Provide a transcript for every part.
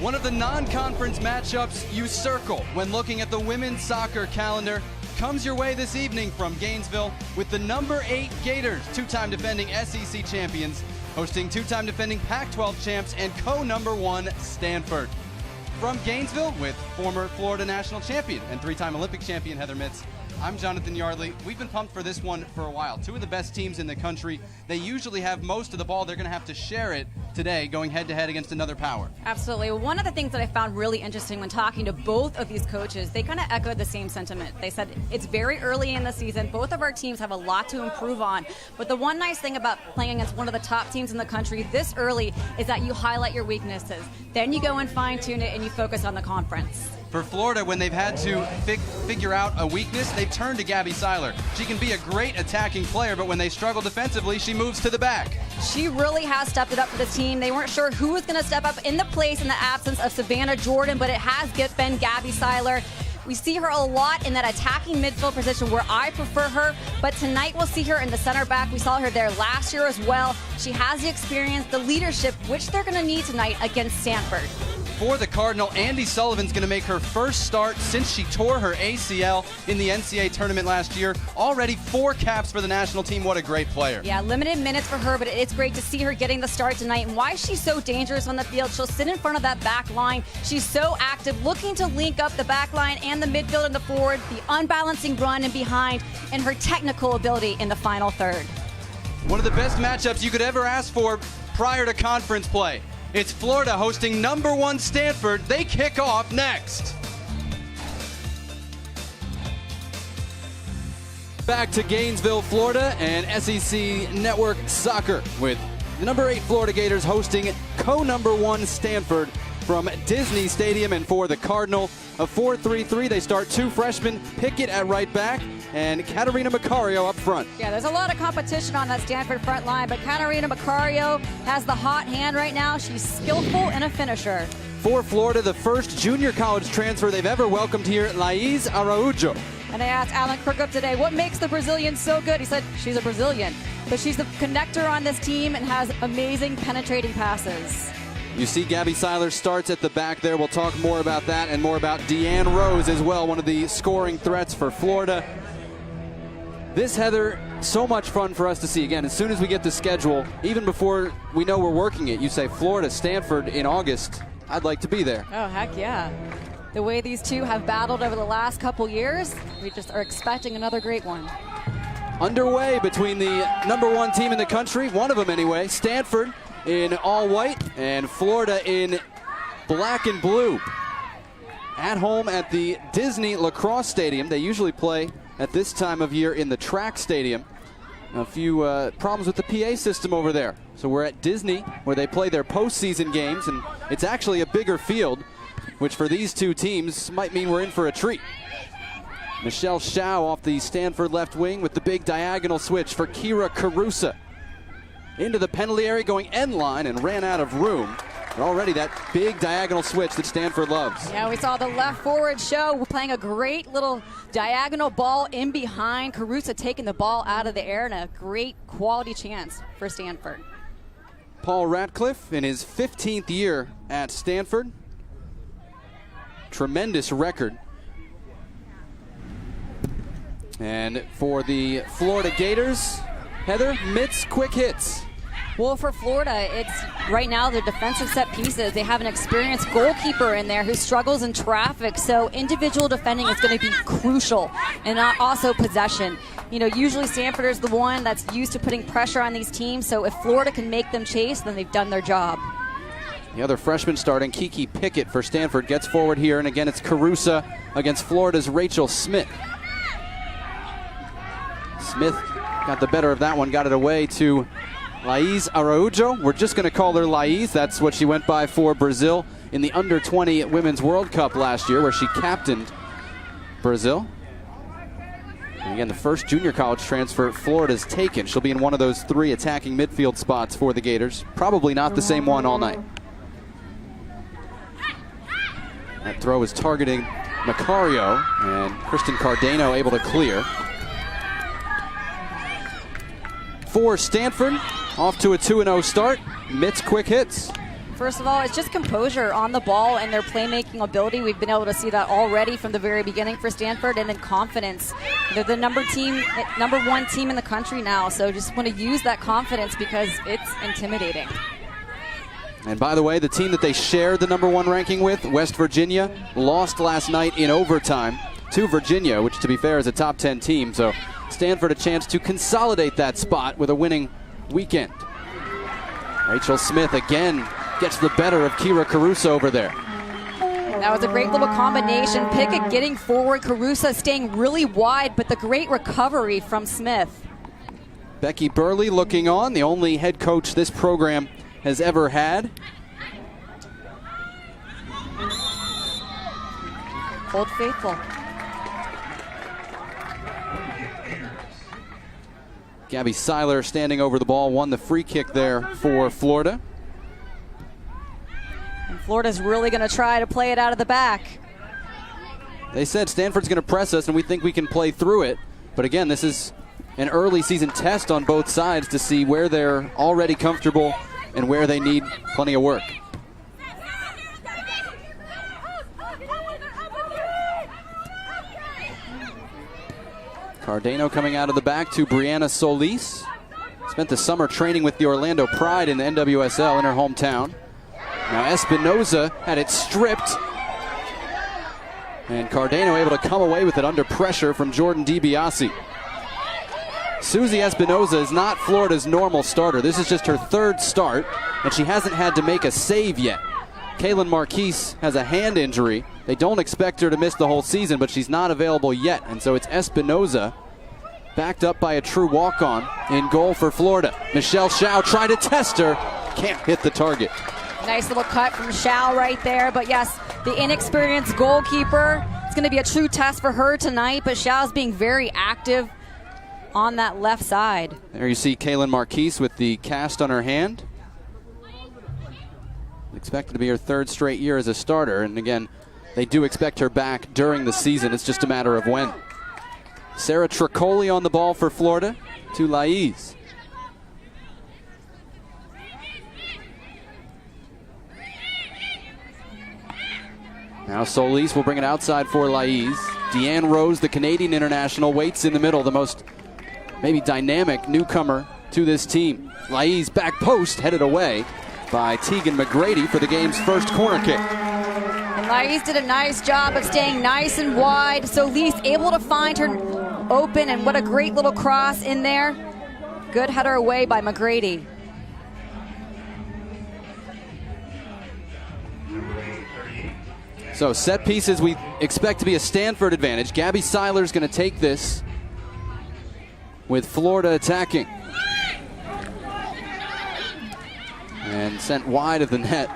One of the non-conference matchups you circle when looking at the women's soccer calendar comes your way this evening from Gainesville with the number 8 Gators, two-time defending SEC champions, hosting two-time defending Pac-12 champs and co-number 1 Stanford. From Gainesville with former Florida national champion and 3-time Olympic champion Heather Mitts, I'm Jonathan Yardley. We've been pumped for this one for a while. Two of the best teams in the country. They usually have most of the ball. They're going to have to share it today, going head-to-head against another power. Absolutely. One of the things that I found really interesting when talking to both of these coaches, they kind of echoed the same sentiment. They said it's very early in the season. Both of our teams have a lot to improve on. But the one nice thing about playing against one of the top teams in the country this early is that you highlight your weaknesses. Then you go and fine-tune it and you focus on the conference. For Florida, when they've had to figure out a weakness, they've turned to Gabby Seiler. She can be a great attacking player, but when they struggle defensively, she moves to the back. She really has stepped it up for this team. They weren't sure who was going to step up in the place in the absence of Savannah Jordan, but it has been Gabby Seiler. We see her a lot in that attacking midfield position where I prefer her, but tonight we'll see her in the center back. We saw her there last year as well. She has the experience, the leadership, which they're going to need tonight against Stanford. For the Cardinal, Andy Sullivan's going to make her first start since she tore her ACL in the NCAA tournament last year. Already 4 caps for the national team. What a great player. Yeah, limited minutes for her, but it's great to see her getting the start tonight. And why she's so dangerous on the field, she'll sit in front of that back line. She's so active, looking to link up the back line and the midfield and the forward, the unbalancing run and behind, and her technical ability in the final third. One of the best matchups you could ever ask for prior to conference play. It's Florida hosting number 1 Stanford. They kick off next. Back to Gainesville, Florida, and SEC Network Soccer with the number 8 Florida Gators hosting co-number 1 Stanford from Disney Stadium. And for the Cardinal, a 4-3-3. They start 2 freshmen, Pickett at right back, and Katarina Macario up front. Yeah, there's a lot of competition on that Stanford front line, but Katarina Macario has the hot hand right now. She's skillful and a finisher. For Florida, the first junior college transfer they've ever welcomed here, Laís Araujo. And I asked Alan Kirkup today, what makes the Brazilian so good? He said, she's a Brazilian, but she's the connector on this team and has amazing penetrating passes. You see Gabby Seiler starts at the back there. We'll talk more about that and more about Deanne Rose as well, one of the scoring threats for Florida. This, Heather, so much fun for us to see. Again, as soon as we get the schedule, even before we know we're working it, you say Florida, Stanford in August. I'd like to be there. Oh, heck yeah. The way these two have battled over the last couple years, we just are expecting another great one. Underway between the number 1 team in the country, one of them anyway, Stanford in all white and Florida in black and blue. At home at the Disney Lacrosse Stadium. They usually play at this time of year in the track stadium. A few problems with the PA system over there. So we're at Disney where they play their postseason games, and it's actually a bigger field, which for these two teams might mean we're in for a treat. Michelle Shao off the Stanford left wing with the big diagonal switch for Kira Carusa. Into the penalty area, going end line, and ran out of room. But already that big diagonal switch that Stanford loves. Yeah, we saw the left forward show playing a great little diagonal ball in behind. Carusa taking the ball out of the air, and a great quality chance for Stanford. Paul Ratcliffe in his 15th year at Stanford. Tremendous record. And for the Florida Gators, Heather, Mitts, quick hits. Well, for Florida, it's right now their defensive set pieces. They have an experienced goalkeeper in there who struggles in traffic, so individual defending is going to be crucial, and also possession. You know, usually Stanford is the one that's used to putting pressure on these teams, so if Florida can make them chase, then they've done their job. The other freshman starting, Kiki Pickett for Stanford, gets forward here, and again it's Carusa against Florida's Rachel Smith. Smith got the better of that one, got it away to Laís Araujo. We're just going to call her Laís. That's what she went by for Brazil in the Under-20 Women's World Cup last year, where she captained Brazil. And again, the first junior college transfer Florida's taken. She'll be in one of those 3 attacking midfield spots for the Gators. Probably not the same one all night. That throw is targeting Macario, and Kristen Cardano able to clear. For Stanford, off to a 2-0 start. Mitts quick hits. First of all, it's just composure on the ball and their playmaking ability. We've been able to see that already from the very beginning for Stanford, and then confidence. They're the number one team in the country now, so just want to use that confidence because it's intimidating. And by the way, the team that they shared the number 1 ranking with, West Virginia, lost last night in overtime to Virginia, which to be fair is a top 10 team. So Stanford a chance to consolidate that spot with a winning weekend. Rachel Smith again gets the better of Kira Caruso over there. That was a great little combination. Pickett getting forward, Caruso staying really wide, but the great recovery from Smith. Becky Burley looking on, the only head coach this program has ever had. Old Faithful. Gabby Seiler standing over the ball, won the free kick there for Florida. And Florida's really going to try to play it out of the back. They said Stanford's going to press us and we think we can play through it. But again, this is an early season test on both sides to see where they're already comfortable and where they need plenty of work. Cardano coming out of the back to Brianna Solis. Spent the summer training with the Orlando Pride in the NWSL in her hometown. Now Espinoza had it stripped. And Cardano able to come away with it under pressure from Jordan DiBiase. Susie Espinoza is not Florida's normal starter. This is just her 3rd start, and she hasn't had to make a save yet. Kaylin Marquise has a hand injury. They don't expect her to miss the whole season, but she's not available yet. And so it's Espinoza, backed up by a true walk-on, in goal for Florida. Michelle Shao tried to test her, can't hit the target. Nice little cut from Shao right there. But yes, the inexperienced goalkeeper, it's going to be a true test for her tonight, but Shao's being very active on that left side. There you see Kaylin Marquise with the cast on her hand. Expected to be her 3rd straight year as a starter, and again, they do expect her back during the season. It's just a matter of when. Sarah Tricoli on the ball for Florida to Laiz. Now Solis will bring it outside for Laiz. Deanne Rose, the Canadian international, waits in the middle, the most maybe dynamic newcomer to this team. Laiz back post, headed away by Tegan McGrady for the game's first corner kick. And Laiz did a nice job of staying nice and wide. Solis able to find her open, and what a great little cross in there. Good header away by McGrady. So set pieces we expect to be a Stanford advantage. Gabby Seiler's going to take this with Florida attacking. And sent wide of the net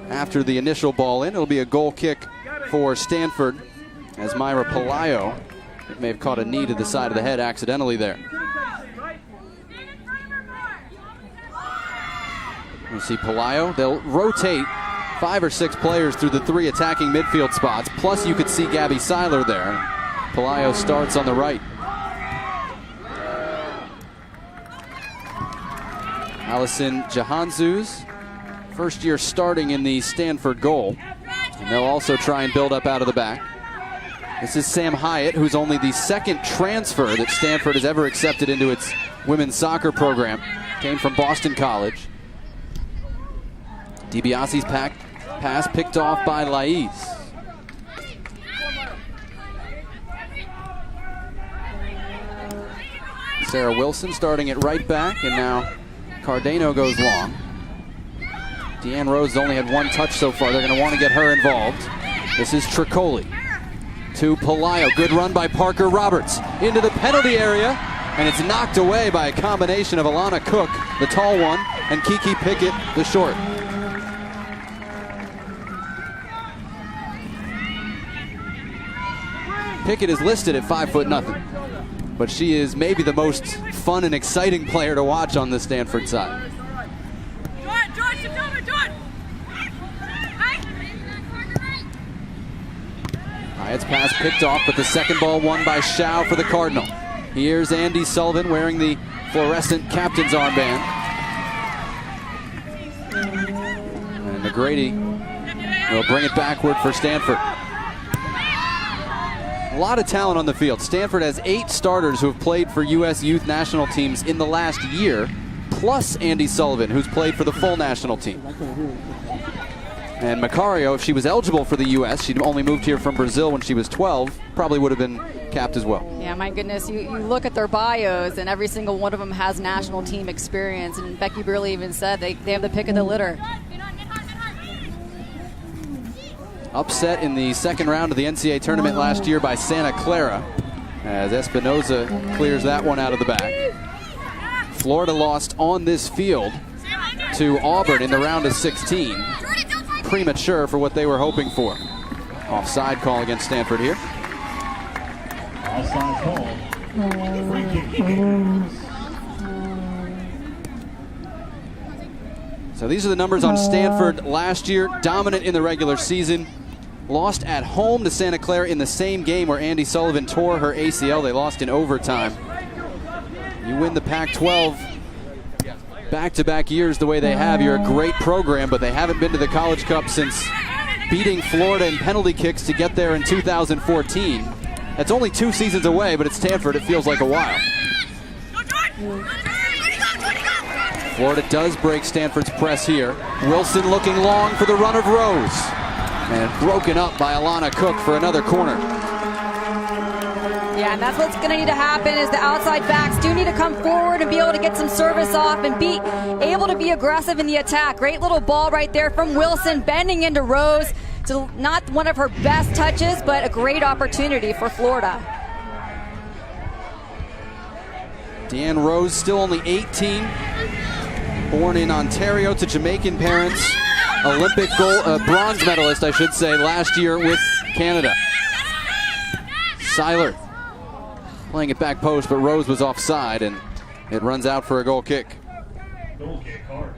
after the initial ball in. It'll be a goal kick for Stanford as Myra Pelayo may have caught a knee to the side of the head accidentally there. You see Pelayo, they'll rotate 5 or 6 players through the 3 attacking midfield spots, plus you could see Gabby Seiler there. Pelayo starts on the right. Allison Jahanzuz, first year starting in the Stanford goal. And they'll also try and build up out of the back. This is Sam Hyatt, who's only the 2nd transfer that Stanford has ever accepted into its women's soccer program. Came from Boston College. DiBiase's pass picked off by Laiz. Sarah Wilson starting at right back, and now Cardano goes long. Deanne Rose only had 1 touch so far. They're going to want to get her involved. This is Tricoli to Pelayo. Good run by Parker Roberts into the penalty area, and it's knocked away by a combination of Alana Cook, the tall one, and Kiki Pickett, the short. Pickett is listed at 5'0", but she is maybe the most fun and exciting player to watch on the Stanford side. Hyatt's pass picked off, but the second ball won by Shao for the Cardinal. Here's Andy Sullivan wearing the fluorescent captain's armband. And McGrady will bring it backward for Stanford. A lot of talent on the field. Stanford has 8 starters who have played for U.S. youth national teams in the last year, plus Andy Sullivan, who's played for the full national team. And Macario, if she was eligible for the U.S., she'd only moved here from Brazil when she was 12, probably would have been capped as well. Yeah, my goodness, you look at their bios, and every single one of them has national team experience. And Becky Burley even said they have the pick of the litter. Upset in the second round of the NCAA tournament last year by Santa Clara, as Espinoza clears that one out of the bag. Florida lost on this field to Auburn in the round of 16. Premature for what they were hoping for. Offside call against Stanford here. Offside call. Free kick. So these are the numbers on Stanford last year. Dominant in the regular season. Lost at home to Santa Clara in the same game where Andy Sullivan tore her ACL. They lost in overtime. You win the Pac-12 back-to-back years the way they have. You're a great program, but they haven't been to the College Cup since beating Florida in penalty kicks to get there in 2014. That's only 2 seasons away, but at Stanford it feels like a while. Florida does break Stanford's press here. Wilson looking long for the run of Rose. And broken up by Alana Cook for another corner. Yeah, and that's what's going to need to happen is the outside backs do need to come forward and be able to get some service off and be able to be aggressive in the attack. Great little ball right there from Wilson, bending into Rose. To not one of her best touches, but a great opportunity for Florida. Deanne Rose, still only 18. Born in Ontario to Jamaican parents. Olympic bronze medalist, I should say, last year with Canada. Seiler playing it back post, but Rose was offside, and it runs out for a goal kick. Goal kick, hard.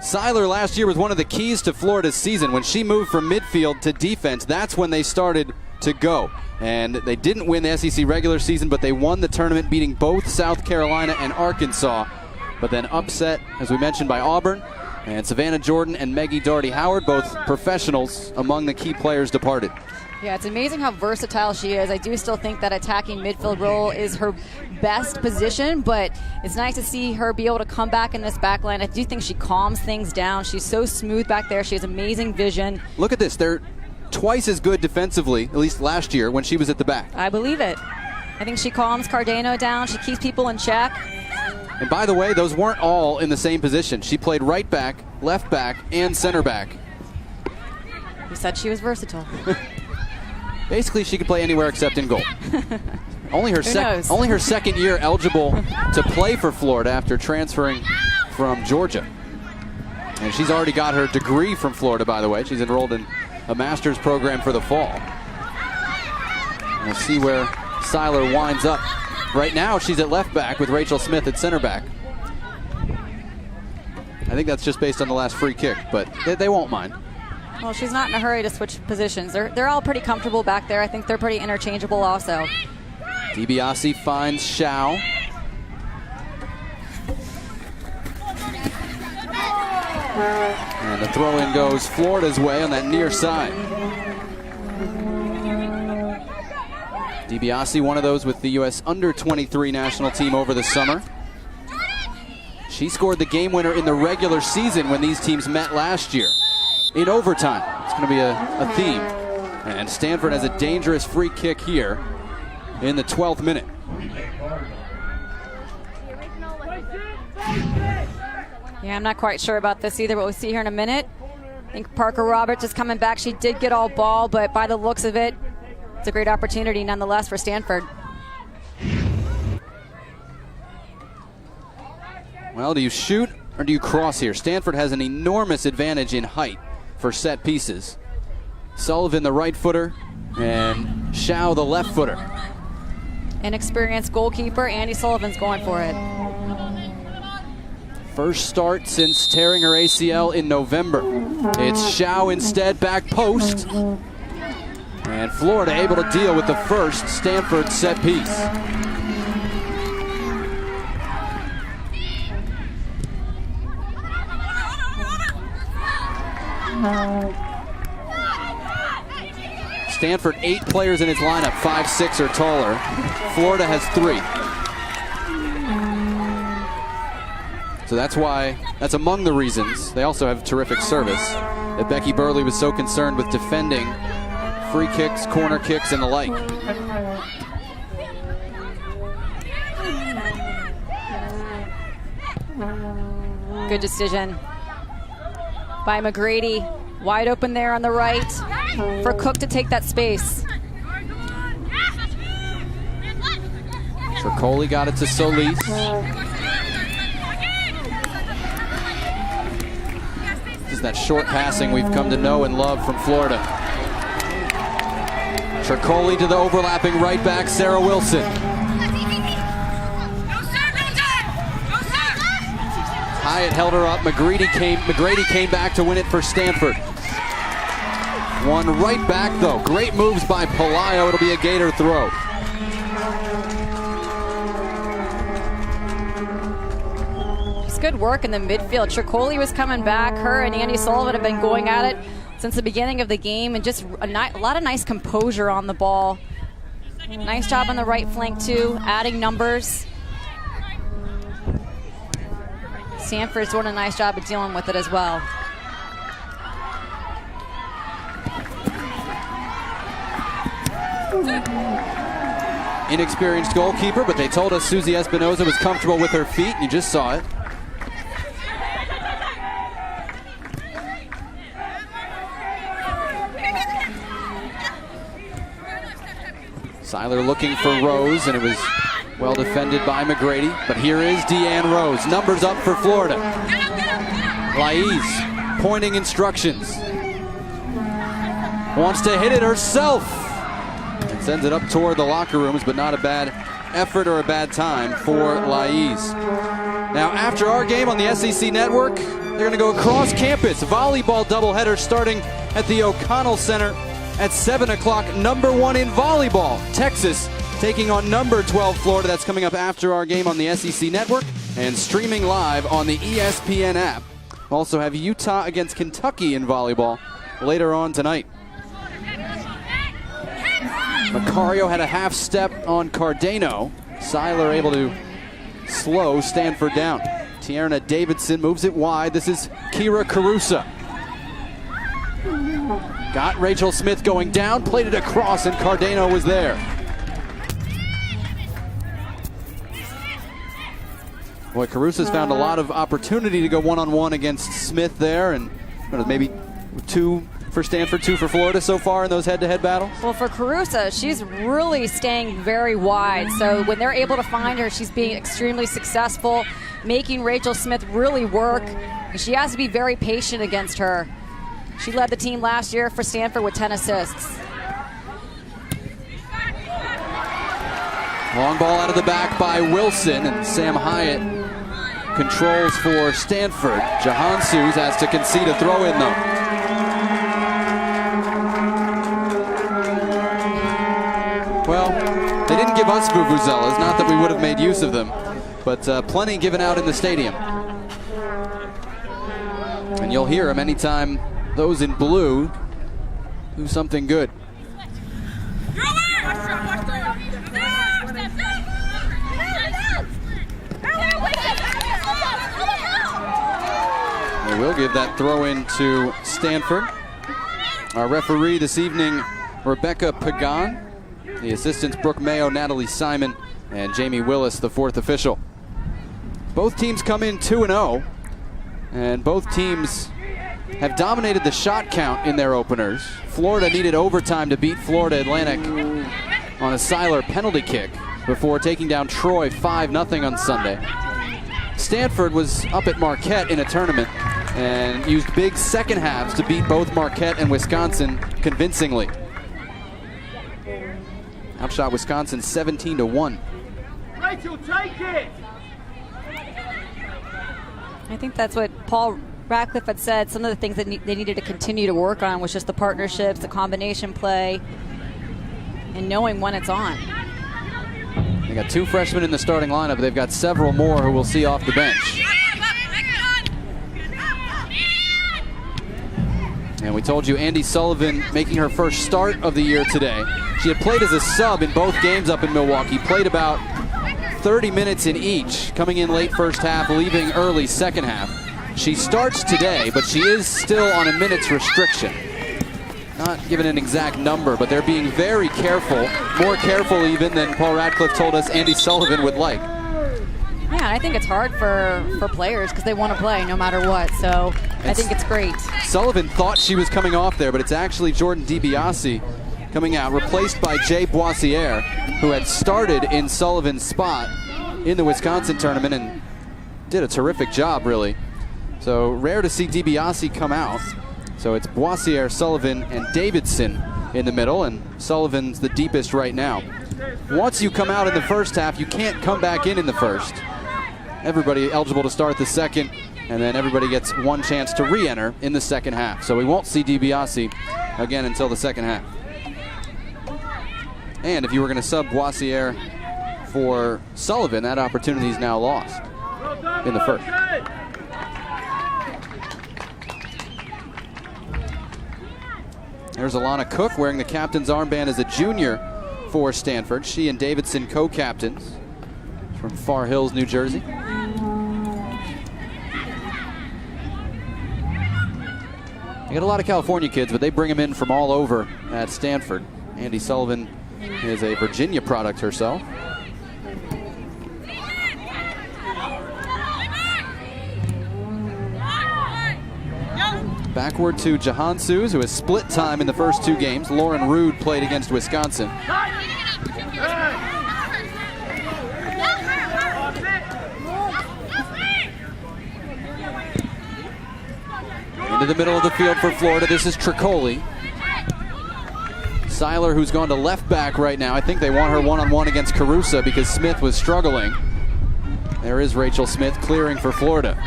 Seiler last year was one of the keys to Florida's season. When she moved from midfield to defense, that's when they started to go. And they didn't win the SEC regular season, but they won the tournament, beating both South Carolina and Arkansas. But then upset, as we mentioned, by Auburn. And Savannah Jordan and Maggie Doherty-Howard, both professionals, among the key players departed. Yeah, it's amazing how versatile she is. I do still think that attacking midfield role is her best position, but it's nice to see her be able to come back in this back line. I do think she calms things down. She's so smooth back there. She has amazing vision. Look at this. They're twice as good defensively, at least last year, when she was at the back. I believe it. I think she calms Cardano down. She keeps people in check. And by the way, those weren't all in the same position. She played right back, left back, and center back. You said she was versatile. Basically, she could play anywhere except in goal. Only her second year eligible to play for Florida after transferring from Georgia. And she's already got her degree from Florida, by the way. She's enrolled in a master's program for the fall. We'll see where Seiler winds up. Right now, she's at left back with Rachel Smith at center back. I think that's just based on the last free kick, but they won't mind. Well, she's not in a hurry to switch positions. They're all pretty comfortable back there. I think they're pretty interchangeable also. DiBiase finds Shao. And the throw-in goes Florida's way on that near side. DiBiase, one of those with the U.S. under-23 national team over the summer. She scored the game winner in the regular season when these teams met last year. In overtime. It's going to be a theme. And Stanford has a dangerous free kick here in the 12th minute. Yeah, I'm not quite sure about this either, but we'll see here in a minute. I think Parker Roberts is coming back. She did get all ball, but by the looks of it, it's a great opportunity nonetheless for Stanford. Well, do you shoot or do you cross here? Stanford has an enormous advantage in height for set pieces. Sullivan, the right footer, and Shao, the left footer. Inexperienced goalkeeper, Andy Sullivan's going for it. First start since tearing her ACL in November. It's Shao instead, back post. And Florida able to deal with the first Stanford set piece. Stanford, 8 players in its lineup, 5'6" or taller. Florida has 3. So that's among the reasons. They also have terrific service. That Becky Burley was so concerned with defending free kicks, corner kicks, and the like. Good decision by McGrady. Wide open there on the right for Cook to take that space. Tricoli got it to Solis. This is that short passing we've come to know and love from Florida. Tricoli to the overlapping right back, Sarah Wilson. Hyatt held her up. McGrady came back to win it for Stanford. One right back though. Great moves by Pelayo. It'll be a Gator throw. Just good work in the midfield. Tricoli was coming back. Her and Andy Sullivan have been going at it since the beginning of the game, and just a lot of nice composure on the ball. Nice job on the right flank too, adding numbers. Stanford's doing a nice job of dealing with it as well. Inexperienced goalkeeper, but they told us Susie Espinoza was comfortable with her feet, and you just saw it. Seiler looking for Rose, and it was well defended by McGrady. But here is Deanne Rose. Numbers up for Florida. Laiz pointing instructions. Wants to hit it herself. And sends it up toward the locker rooms, but not a bad effort or a bad time for Laiz. Now, after our game on the SEC Network, they're going to go across campus. Volleyball doubleheader starting at the O'Connell Center at 7 o'clock. Number 1 in volleyball, Texas, taking on number 12 Florida. That's coming up after our game on the SEC Network and streaming live on the ESPN app. We'll also have Utah against Kentucky in volleyball later on tonight. Macario had a half step on Cardano. Seiler able to slow Stanford down. Tierna Davidson moves it wide. This is Kira Carusa. Got Rachel Smith going down, played it across, and Cardano was there. Boy, Carusa's found a lot of opportunity to go one-on-one against Smith there, and maybe 2 for Stanford, 2 for Florida so far in those head-to-head battles. Well, for Carusa, she's really staying very wide. So when they're able to find her, she's being extremely successful, making Rachel Smith really work. And she has to be very patient against her. She led the team last year for Stanford with 10 assists. Long ball out of the back by Wilson, and Sam Hyatt controls for Stanford. Jahansus has to concede a throw-in though. Well, they didn't give us vuvuzelas, not that we would have made use of them, but plenty given out in the stadium. And you'll hear them anytime those in blue do something good. They will give that throw in to Stanford. Our referee this evening, Rebecca Pagan. The assistants, Brooke Mayo, Natalie Simon, and Jamie Willis, the 4th official. Both teams come in 2-0, and both teams have dominated the shot count in their openers. Florida needed overtime to beat Florida Atlantic on a Seiler penalty kick before taking down Troy 5-0 on Sunday. Stanford was up at Marquette in a tournament and used big second halves to beat both Marquette and Wisconsin convincingly. Outshot Wisconsin 17-1. Rachel, take it! I think that's what Paul Radcliffe had said. Some of the things that they needed to continue to work on was just the partnerships, the combination play, and knowing when it's on. They got 2 freshmen in the starting lineup, but they've got several more who we'll see off the bench. And we told you Andy Sullivan making her first start of the year today. She had played as a sub in both games up in Milwaukee, played about 30 minutes in each, coming in late first half, leaving early second half. She starts today, but she is still on a minutes restriction. Not given an exact number, but they're being very careful, more careful even than Paul Radcliffe told us Andy Sullivan would like. Yeah, I think it's hard for players because they want to play no matter what, so I think it's great. Sullivan thought she was coming off there, but it's actually Jordan DiBiase coming out, replaced by Jay Boissiere, who had started in Sullivan's spot in the Wisconsin tournament and did a terrific job, really. So rare to see DiBiase come out. So it's Boissiere, Sullivan, and Davidson in the middle, and Sullivan's the deepest right now. Once you come out in the first half, you can't come back in the first. Everybody eligible to start the second, and then everybody gets one chance to re-enter in the second half. So we won't see DiBiase again until the second half. And if you were going to sub Boissiere for Sullivan, that opportunity is now lost in the first. There's Alana Cook wearing the captain's armband as a junior for Stanford. She and Davidson co-captains from Far Hills, New Jersey. They got a lot of California kids, but they bring them in from all over at Stanford. Andy Sullivan is a Virginia product herself. Backward to Jahan Sues, who has split time in the first two games. Lauren Rude played against Wisconsin. Into the middle of the field for Florida, this is Tricoli. Seiler, who's gone to left back right now. I think they want her one-on-one against Carusa because Smith was struggling. There is Rachel Smith clearing for Florida.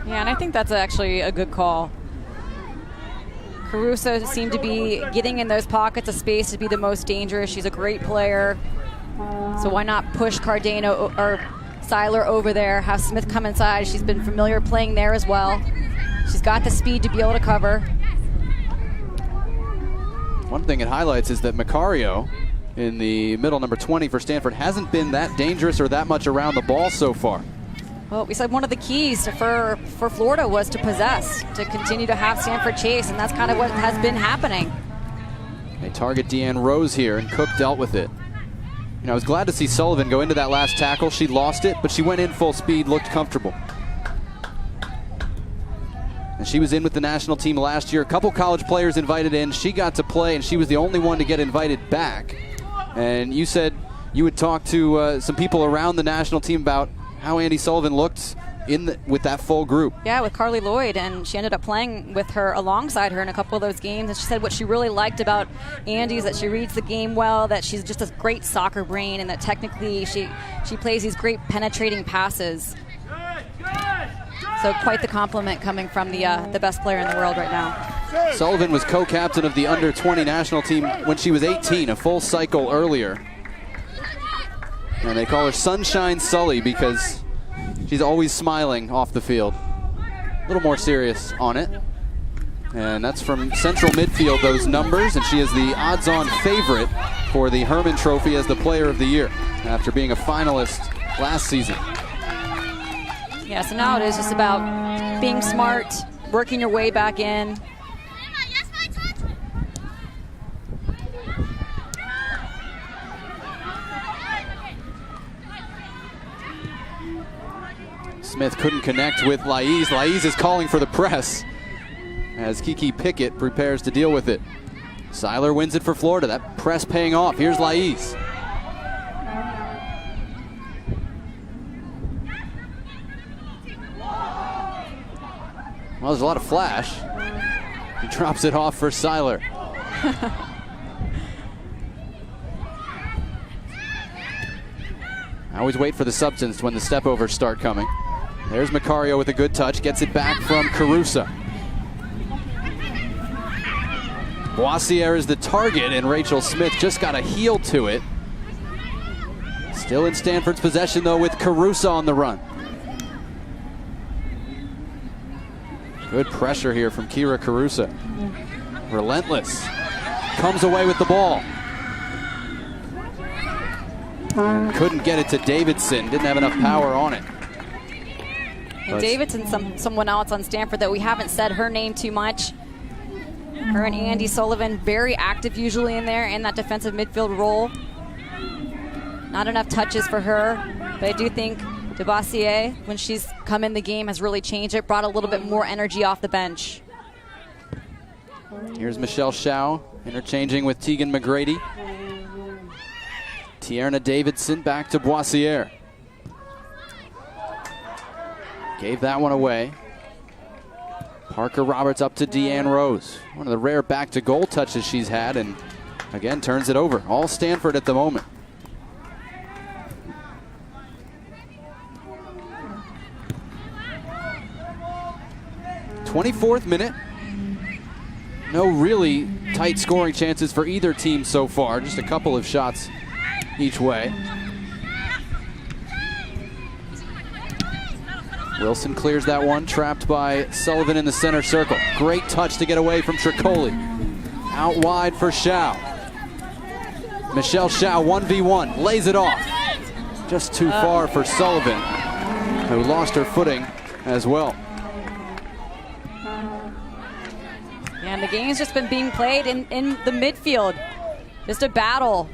Yeah, and I think that's actually a good call. Caruso seemed to be getting in those pockets of space to be the most dangerous. She's a great player. So why not push Cardano or Seiler over there, have Smith come inside. She's been familiar playing there as well. She's got the speed to be able to cover. One thing it highlights is that Macario in the middle, number 20 for Stanford, hasn't been that dangerous or that much around the ball so far. Well, we said one of the keys for Florida was to possess, to continue to have Stanford chase, and that's kind of what has been happening. They target Deanne Rose here, and Cook dealt with it. You know, I was glad to see Sullivan go into that last tackle. She lost it, but she went in full speed, looked comfortable. And she was in with the national team last year. A couple college players invited in. She got to play, and she was the only one to get invited back. And you said you would talk to some people around the national team about how Andy Sullivan looked with that full group. Yeah, with Carly Lloyd, and she ended up playing with her alongside her in a couple of those games. And she said what she really liked about Andy is that she reads the game well, that she's just a great soccer brain, and that technically she plays these great penetrating passes. So quite the compliment coming from the best player in the world right now. Sullivan was co-captain of the under-20 national team when she was 18, a full cycle earlier. And they call her Sunshine Sully because she's always smiling off the field. A little more serious on it. And that's from central midfield, those numbers. And she is the odds-on favorite for the Herman Trophy as the player of the year after being a finalist last season. Yeah, so now it is just about being smart, working your way back in. Smith couldn't connect with Laiz. Laiz is calling for the press as Kiki Pickett prepares to deal with it. Seiler wins it for Florida. That press paying off. Here's Laiz. Well, there's a lot of flash. He drops it off for Seiler. I always wait for the substance when the step overs start coming. There's Macario with a good touch, gets it back from Carusa. Boissiere is the target, and Rachel Smith just got a heel to it. Still in Stanford's possession, though, with Carusa on the run. Good pressure here from Kira Carusa. Relentless. Comes away with the ball. Couldn't get it to Davidson. Didn't have enough power on it. And Davidson's someone else on Stanford that we haven't said her name too much. Her and Andy Sullivan, very active usually in there in that defensive midfield role. Not enough touches for her, but I do think DeBassier, when she's come in the game, has really changed it, brought a little bit more energy off the bench. Here's Michelle Shao interchanging with Tegan McGrady. Tierna Davidson back to Boissiere. Gave that one away. Parker Roberts up to Deanne Rose. One of the rare back-to-goal touches she's had, and again turns it over. All Stanford at the moment. '24th minute. No really tight scoring chances for either team so far. Just a couple of shots each way. Wilson clears that one, trapped by Sullivan in the center circle. Great touch to get away from Tricoli. Out wide for Shao. Michelle Shao, 1v1, lays it off. Just too far for Sullivan, who lost her footing as well. And the game's just been being played in the midfield. Just a battle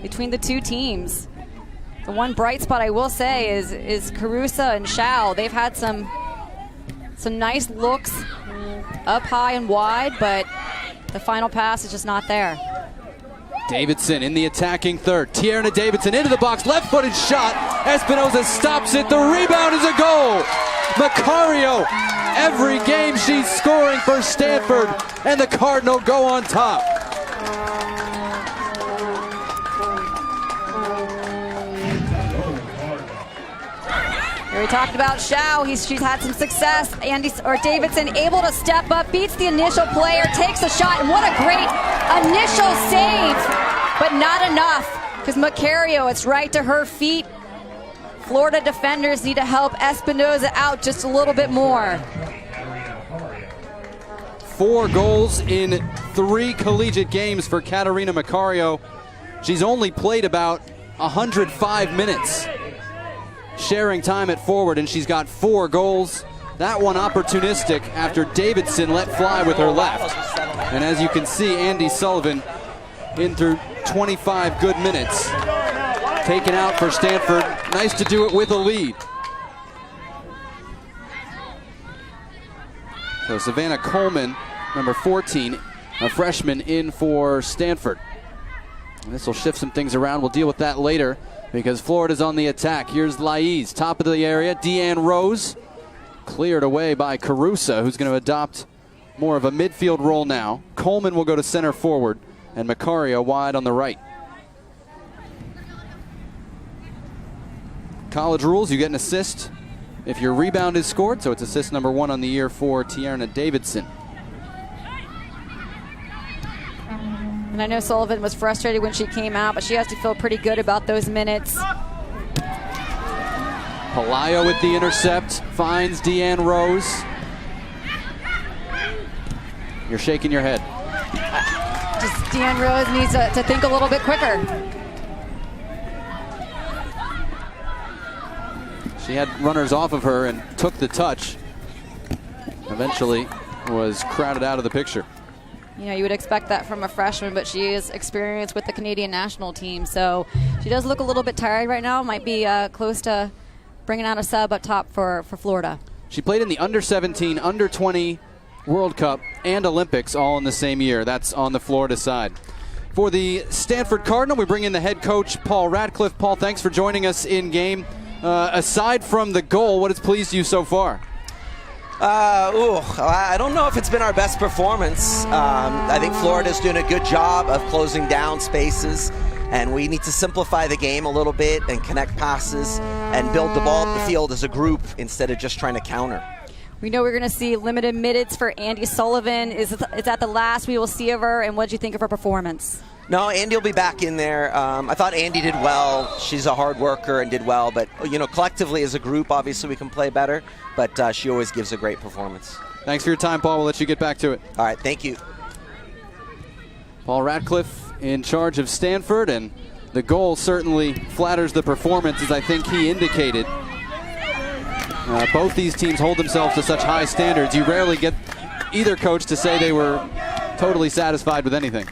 between the two teams. The one bright spot I will say is Carusa and Shao. They've had some nice looks up high and wide, but the final pass is just not there. Davidson in the attacking third. Tierna Davidson into the box, left-footed shot. Espinoza stops it. The rebound is a goal. Macario, every game she's scoring for Stanford, and the Cardinal go on top. We talked about Shao. She's had some success. Davidson able to step up, beats the initial player, takes a shot, and what a great initial save, but not enough because Macario, it's right to her feet. Florida defenders need to help Espinoza out just a little bit more. 4 goals in 3 collegiate games for Katarina Macario. She's only played about 105 minutes. Sharing time at forward, and she's got 4 goals. That one opportunistic after Davidson let fly with her left. And as you can see, Andy Sullivan in through 25 good minutes. Taken out for Stanford. Nice to do it with a lead. So Savannah Coleman, number 14, a freshman, in for Stanford. And this will shift some things around. We'll deal with that later, because Florida's on the attack. Here's Laiz, top of the area. Deanne Rose, cleared away by Carusa, who's going to adopt more of a midfield role now. Coleman will go to center forward, and Macario wide on the right. College rules, you get an assist if your rebound is scored, so it's assist number 1 on the year for Tierna Davidson. And I know Sullivan was frustrated when she came out, but she has to feel pretty good about those minutes. Pelayo with the intercept, finds Deanne Rose. You're shaking your head. Just Deanne Rose needs to think a little bit quicker. She had runners off of her and took the touch. Eventually was crowded out of the picture. You know, you would expect that from a freshman, but she is experienced with the Canadian national team, so she does look a little bit tired right now. Might be close to bringing out a sub up top for Florida. She played in the under-17, under-20 World Cup and Olympics all in the same year. That's on the Florida side. For the Stanford Cardinal, we bring in the head coach, Paul Radcliffe. Paul, thanks for joining us in game. Aside from the goal, what has pleased you so far? I don't know if it's been our best performance. I think Florida's doing a good job of closing down spaces, and we need to simplify the game a little bit and connect passes and build the ball up the field as a group instead of just trying to counter. We know we're going to see limited minutes for Andy Sullivan. Is that the last we will see of her, and what did you think of her performance? No, Andy will be back in there. I thought Andy did well. She's a hard worker and did well. But, you know, collectively as a group, obviously we can play better. But she always gives a great performance. Thanks for your time, Paul. We'll let you get back to it. All right, thank you. Paul Ratcliffe in charge of Stanford, and the goal certainly flatters the performance, as I think he indicated. Both these teams hold themselves to such high standards. You rarely get either coach to say they were totally satisfied with anything.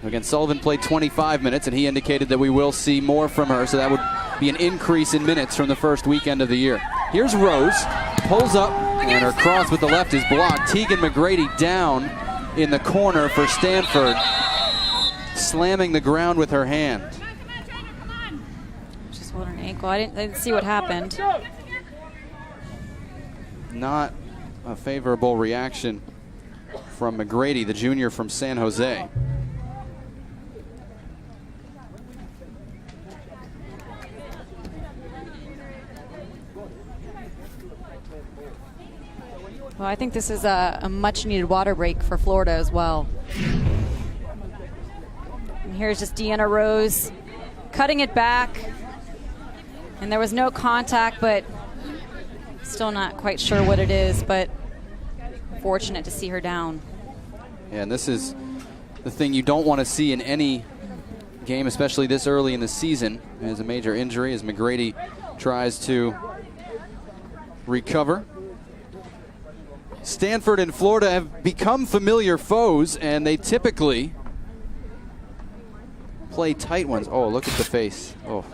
Again, Sullivan played 25 minutes, and he indicated that we will see more from her, so that would be an increase in minutes from the first weekend of the year. Here's Rose, pulls up, and her cross with the left is blocked. Tegan McGrady down in the corner for Stanford, slamming the ground with her hand. Just hold her ankle. I didn't see what happened. Not a favorable reaction from McGrady, the junior from San Jose. Well, I think this is a much-needed water break for Florida as well. And here's just Deanna Rose cutting it back. And there was no contact, but still not quite sure what it is, but fortunate to see her down. Yeah, and this is the thing you don't want to see in any game, especially this early in the season, as a major injury, as McGrady tries to recover. Stanford and Florida have become familiar foes, and they typically play tight ones. Oh, look at the face. Oh,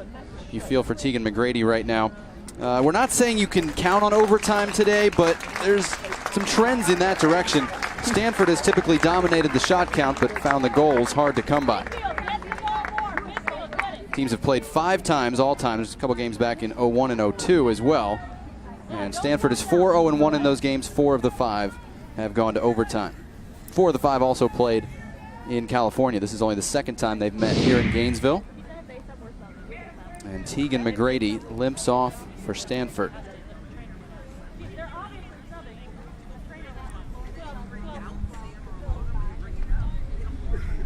you feel for Tegan McGrady right now. We're not saying you can count on overtime today, but there's some trends in that direction. Stanford has typically dominated the shot count, but found the goals hard to come by. Teams have played 5 times all time. There's a couple games back in 01 and 02 as well. And Stanford is 4-0-1 in those games. 4 of the 5 have gone to overtime. 4 of the 5 also played in California. This is only the second time they've met here in Gainesville. And Tegan McGrady limps off for Stanford.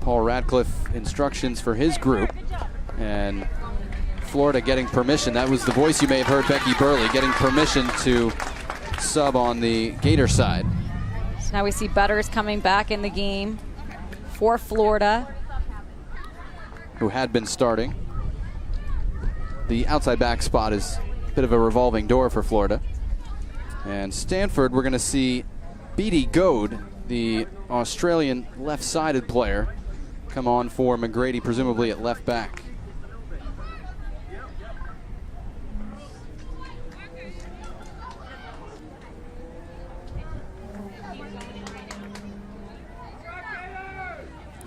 Paul Ratcliffe instructions for his group, and Florida getting permission. That was the voice you may have heard, Becky Burley, getting permission to sub on the Gator side. So now we see Butters coming back in the game for Florida, who had been starting. The outside back spot is a bit of a revolving door for Florida. And Stanford, we're going to see Beattie Goad, the Australian left-sided player, come on for McGrady, presumably at left back.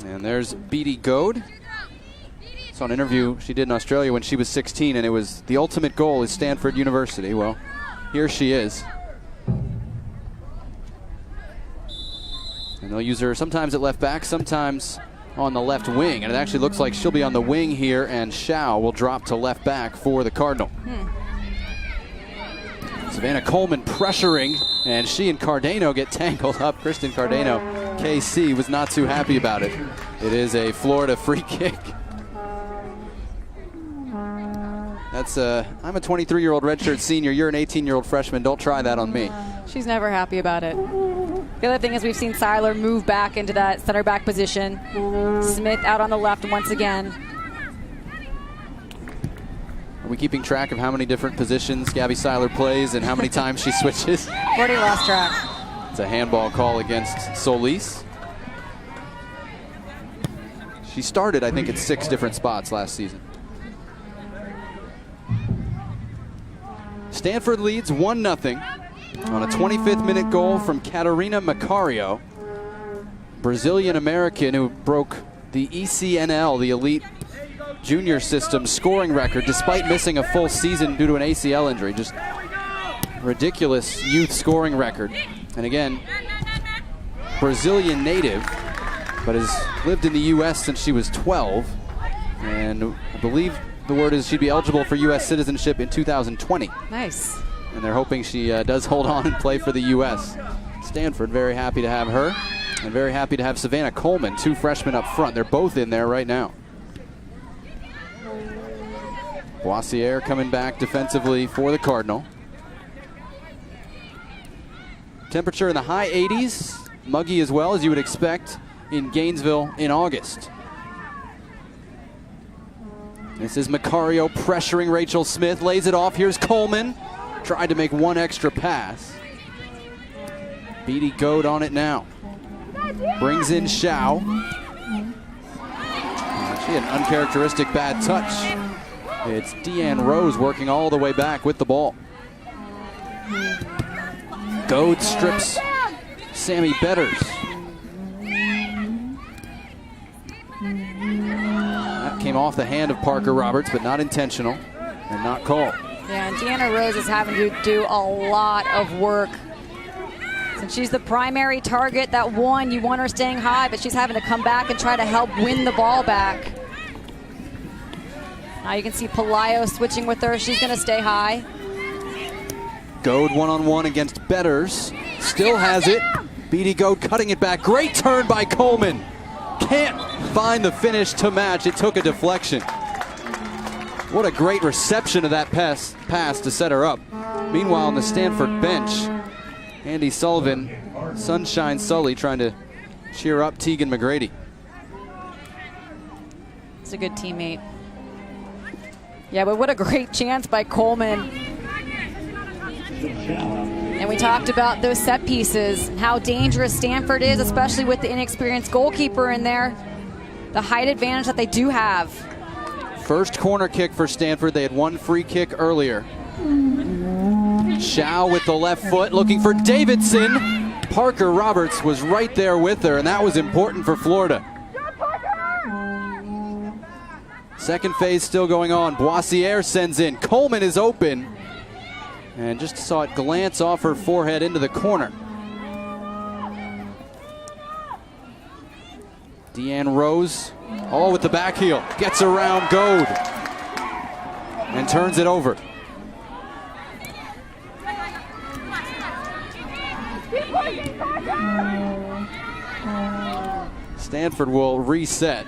And there's Beattie Goad. Saw an interview she did in Australia when she was 16, and it was the ultimate goal is Stanford University. Well, here she is. And they'll use her sometimes at left back, sometimes on the left wing. And it actually looks like she'll be on the wing here, and Shao will drop to left back for the Cardinal. Savannah Coleman pressuring, and she and Cardano get tangled up. Kristen Cardano, KC, was not too happy about it. It is a Florida free kick. That's I'm a 23-year-old redshirt senior. You're an 18-year-old freshman. Don't try that on me. She's never happy about it. The other thing is we've seen Seiler move back into that center back position. Smith out on the left once again. Are we keeping track of how many different positions Gabby Seiler plays and how many times she switches? Already lost track. It's a handball call against Solis. She started, I think, at 6 different spots last season. Stanford leads 1-0 on a 25th minute goal from Catarina Macario, Brazilian-American who broke the ECNL, the Elite Junior System scoring record, despite missing a full season due to an ACL injury. Just ridiculous youth scoring record. And again, Brazilian native, but has lived in the U.S. since she was 12. And I believe the word is she'd be eligible for U.S. citizenship in 2020. Nice. And they're hoping she does hold on and play for the U.S. Stanford very happy to have her, and very happy to have Savannah Coleman, 2 freshmen up front. They're both in there right now. Boissiere coming back defensively for the Cardinal. Temperature in the high 80s. Muggy as well, as you would expect in Gainesville in August. This is Macario pressuring Rachel Smith. Lays it off. Here's Coleman. Tried to make one extra pass. Beatty Goad on it now. Brings in Shao. She had an uncharacteristic bad touch. It's Deanne Rose working all the way back with the ball. Goad strips Sammy Betters. That came off the hand of Parker Roberts, but not intentional and not called. Yeah, and Deanna Rose is having to do a lot of work. Since she's the primary target, that one, you want her staying high, but she's having to come back and try to help win the ball back. Now you can see Pelayo switching with her. She's going to stay high. Goad one-on-one against Betters. Still has it. Beatty Goad cutting it back. Great turn by Coleman. Can't find the finish to match. It took a deflection. What a great reception of that pass to set her up. Meanwhile, on the Stanford bench, Andy Sullivan, Sunshine Sully, trying to cheer up Tegan McGrady. It's a good teammate. Yeah, but what a great chance by Coleman. And we talked about those set pieces, how dangerous Stanford is, especially with the inexperienced goalkeeper in there. The height advantage that they do have. First corner kick for Stanford. They had one free kick earlier. Shao with the left foot looking for Davidson. Parker Roberts was right there with her, and that was important for Florida. Second phase still going on. Boissiere sends in. Coleman is open. And just saw it glance off her forehead into the corner. Deanne Rose, all with the back heel. Gets around Goad and turns it over. Stanford will reset.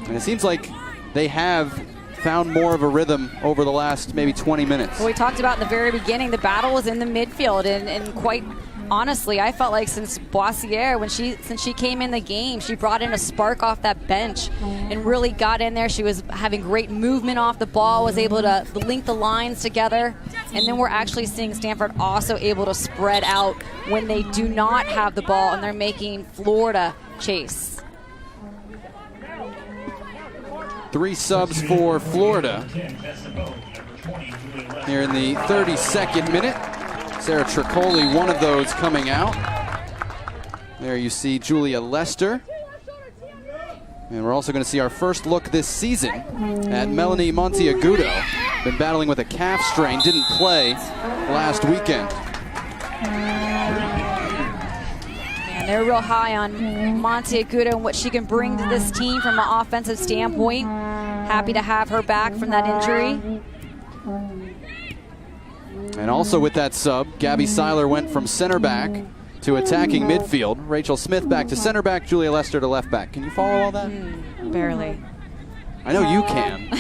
And it seems like they have found more of a rhythm over the last maybe 20 minutes. Well, we talked about in the very beginning, the battle was in the midfield, and quite honestly, I felt like since Boissiere, since she came in the game, she brought in a spark off that bench and really got in there. She was having great movement off the ball, was able to link the lines together, and then we're actually seeing Stanford also able to spread out when they do not have the ball and they're making Florida chase. 3 subs for Florida here in the 32nd minute. Sarah Tricoli, one of those coming out. There you see Julia Lester. And we're also going to see our first look this season at Melanie Monteagudo. Been battling with a calf strain, didn't play last weekend. And they're real high on Monteagudo and what she can bring to this team from an offensive standpoint. Happy to have her back from that injury. And also with that sub, Gabby Seiler went from center back to attacking midfield. Rachel Smith back to center back, Julia Lester to left back. Can you follow all that? Barely. I know you can.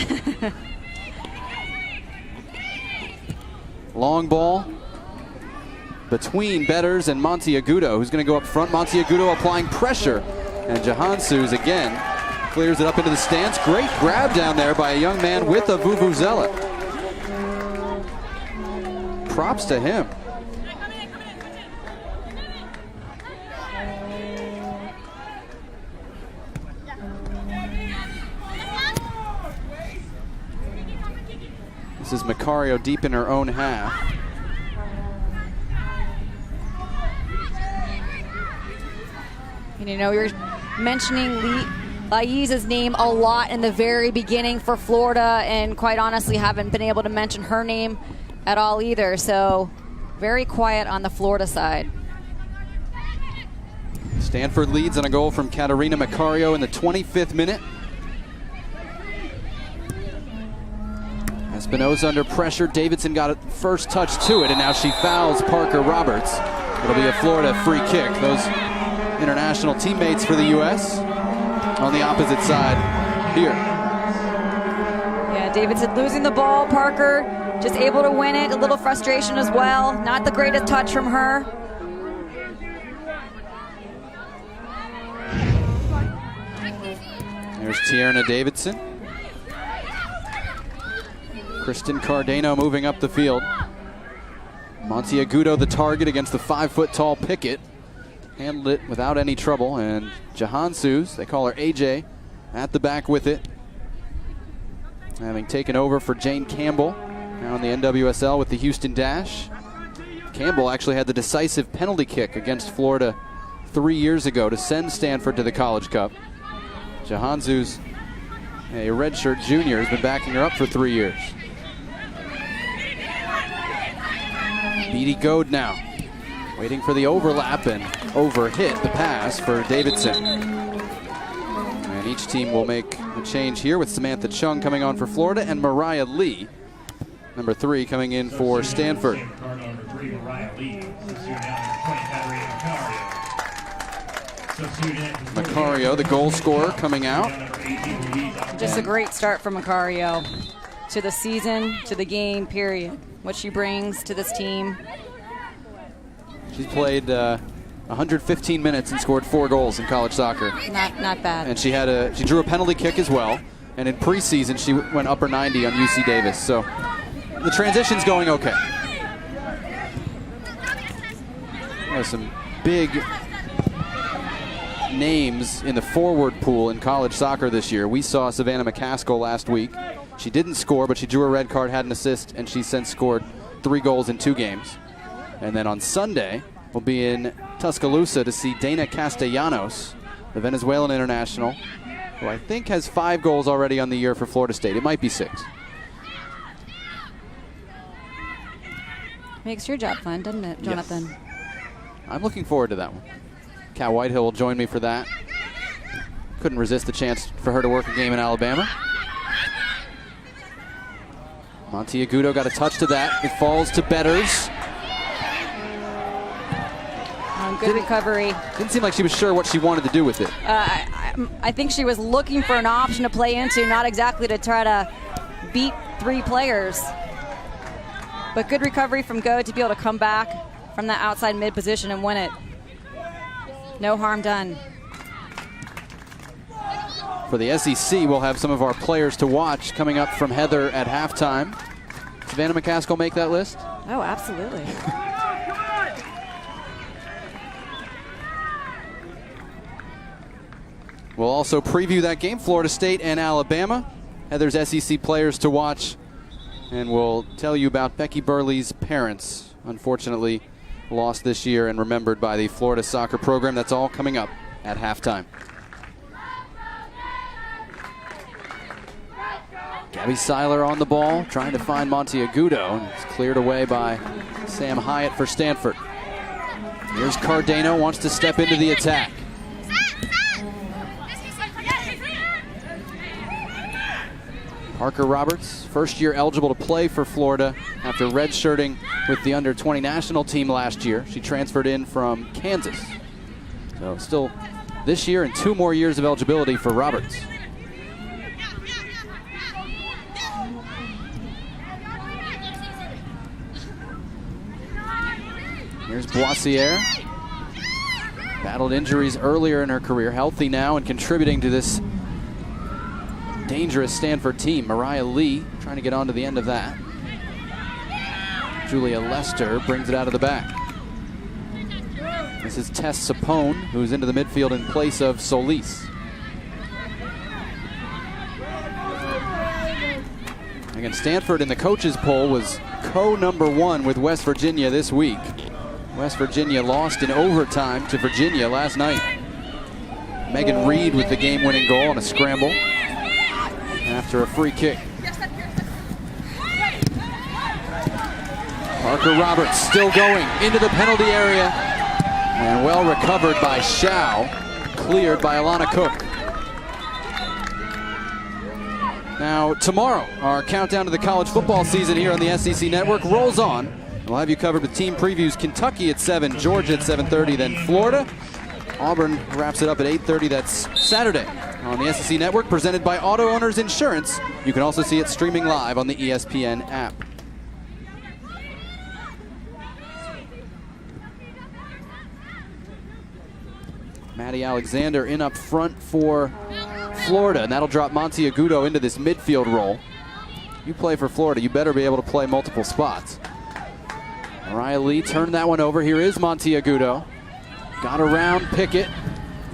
Long ball between Betters and Monteagudo, who's going to go up front. Monteagudo applying pressure. And Jahansus again clears it up into the stands. Great grab down there by a young man with a vuvuzela. Props to him. This is Macario deep in her own half. And you know, you're mentioning Laiza's name a lot in the very beginning for Florida, and quite honestly haven't been able to mention her name at all either. So very quiet on the Florida side. Stanford leads on a goal from Katarina Macario in the 25th minute. Espinoza under pressure. Davidson got a first touch to it, and now she fouls Parker Roberts. It'll be a Florida free kick. Those international teammates for the U.S. on the opposite side here. Yeah, Davidson losing the ball. Parker just able to win it. A little frustration as well. Not the greatest touch from her. There's Tierna Davidson. Kristen Cardano moving up the field. Monteagudo the target against the 5-foot-tall Pickett. Handled it without any trouble. And Jahansus, they call her AJ, at the back with it. Having taken over for Jane Campbell now in the NWSL with the Houston Dash. Campbell actually had the decisive penalty kick against Florida 3 years ago to send Stanford to the College Cup. Jahansus, a redshirt junior, has been backing her up for 3 years. Beatty Goad now, waiting for the overlap and overhit the pass for Davidson. And each team will make a change here with Samantha Chung coming on for Florida and Mariah Lee, number 3, coming in for Stanford. Macario, the goal scorer, coming out. Just a great start from Macario to the season, to the game, period. What she brings to this team. She's played 115 minutes and scored 4 goals in college soccer. Not bad. And she drew a penalty kick as well. And in preseason, she went upper 90 on UC Davis. So the transition's going okay. There's some big names in the forward pool in college soccer this year. We saw Savannah McCaskill last week. She didn't score, but she drew a red card, had an assist, and she's since scored 3 goals in 2 games. And then on Sunday, we'll be in Tuscaloosa to see Dana Castellanos, the Venezuelan international, who I think has 5 goals already on the year for Florida State. It might be 6. Makes your job fun, doesn't it, Jonathan? Yes. I'm looking forward to that one. Kat Whitehill will join me for that. Couldn't resist the chance for her to work a game in Alabama. Monteagudo got a touch to that. It falls to Betters. Good recovery. Didn't seem like she was sure what she wanted to do with it. I think she was looking for an option to play into, not exactly to try to beat 3 players. But good recovery from Go to be able to come back from that outside mid position and win it. No harm done. For the SEC, we'll have some of our players to watch coming up from Heather at halftime. Savannah McCaskill make that list? Oh, absolutely. We'll also preview that game, Florida State and Alabama. Heather's SEC players to watch. And we'll tell you about Becky Burley's parents. Unfortunately, lost this year and remembered by the Florida soccer program. That's all coming up at halftime. Gabby Seiler on the ball, trying to find Monteagudo. It's cleared away by Sam Hyatt for Stanford. Here's Cardano, wants to step into the attack. Parker Roberts, first year eligible to play for Florida after redshirting with the under-20 national team last year. She transferred in from Kansas. So still this year and 2 more years of eligibility for Roberts. Here's Boissiere. Battled injuries earlier in her career, healthy now and contributing to this dangerous Stanford team. Mariah Lee trying to get onto the end of that. Julia Lester brings it out of the back. This is Tess Sapone, who's into the midfield in place of Solis. Again, Stanford in the coaches poll was co-number 1 with West Virginia this week. West Virginia lost in overtime to Virginia last night. Megan Reed with the game-winning goal on a scramble after a free kick. Parker Roberts still going into the penalty area and well recovered by Shao, cleared by Alana Cook. Now tomorrow, our countdown to the college football season here on the SEC Network rolls on. We'll have you covered with team previews. Kentucky at 7, Georgia at 7:30, then Florida. Auburn wraps it up at 8:30. That's Saturday. on the SEC Network, presented by Auto Owners Insurance. You can also see it streaming live on the ESPN app. Maddie Alexander in up front for Florida, and that'll drop Monteagudo into this midfield role. You play for Florida, you better be able to play multiple spots. Mariah Lee turned that one over. Here is Monteagudo. Got around Pickett.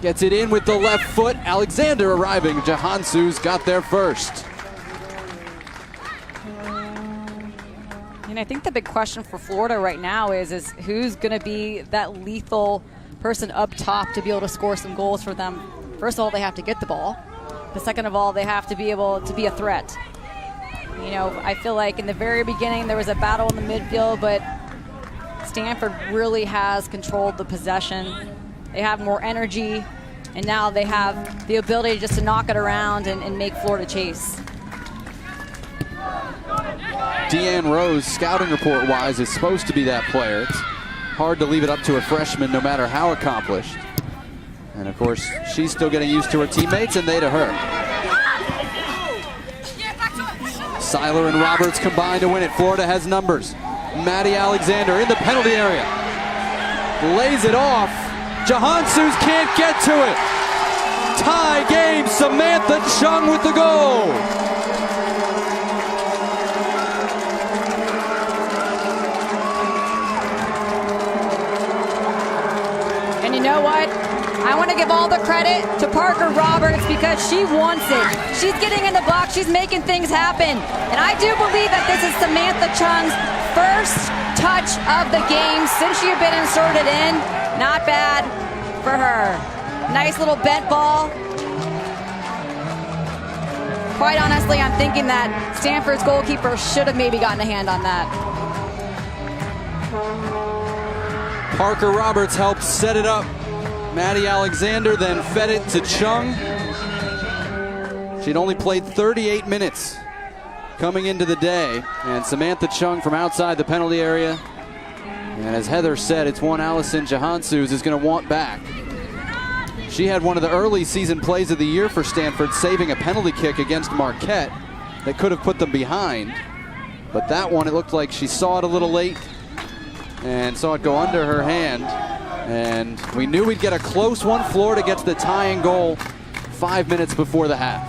Gets it in with the left foot. Alexander arriving. Jahansu's got there first. And I think the big question for Florida right now is who's going to be that lethal person up top to be able to score some goals for them. First of all, they have to get the ball. But second of all, they have to be able to be a threat. You know, I feel like in the very beginning there was a battle in the midfield, but Stanford really has controlled the possession. They have more energy, and now they have the ability just to knock it around and make Florida chase. Deanne Rose, scouting report-wise, is supposed to be that player. It's hard to leave it up to a freshman, no matter how accomplished. And of course, she's still getting used to her teammates, and they to her. Seiler and Roberts combine to win it. Florida has numbers. Maddie Alexander in the penalty area. Lays it off. Jahansus can't get to it. Tie game, Samantha Chung with the goal. And you know what? I want to give all the credit to Parker Roberts because she wants it. She's getting in the box. She's making things happen. And I do believe that this is Samantha Chung's first touch of the game since she had been inserted in. Not bad for her. Nice little bent ball. Quite honestly, I'm thinking that Stanford's goalkeeper should have maybe gotten a hand on that. Parker Roberts helped set it up. Maddie Alexander then fed it to Chung. She'd only played 38 minutes coming into the day, and Samantha Chung from outside the penalty area. And as Heather said, it's one Allison Jahansus is going to want back. She had one of the early season plays of the year for Stanford, saving a penalty kick against Marquette that could have put them behind. But that one, it looked like she saw it a little late and saw it go under her hand. And we knew we'd get a close one. Florida gets the tying goal 5 minutes before the half.